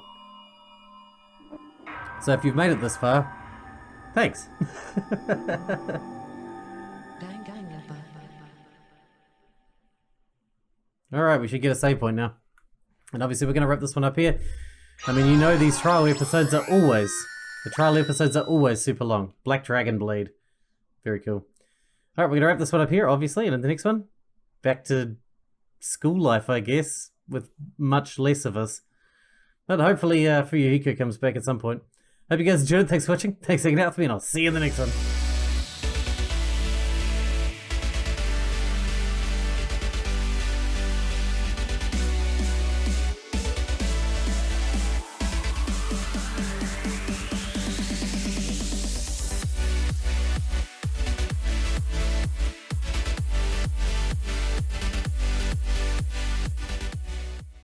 So if you've made it this far, thanks. Alright, we should get a save point now. And obviously we're going to wrap this one up here. I mean, you know these trial episodes are always... The trial episodes are always super long. Black Dragon Bleed. Very cool. Alright, we're going to wrap this one up here, obviously. And in the next one, back to school life, I guess. With much less of us. But hopefully Fuyuhiko comes back at some point. Hope you guys enjoyed. Thanks for watching. Thanks for hanging out with me, and I'll see you in the next one.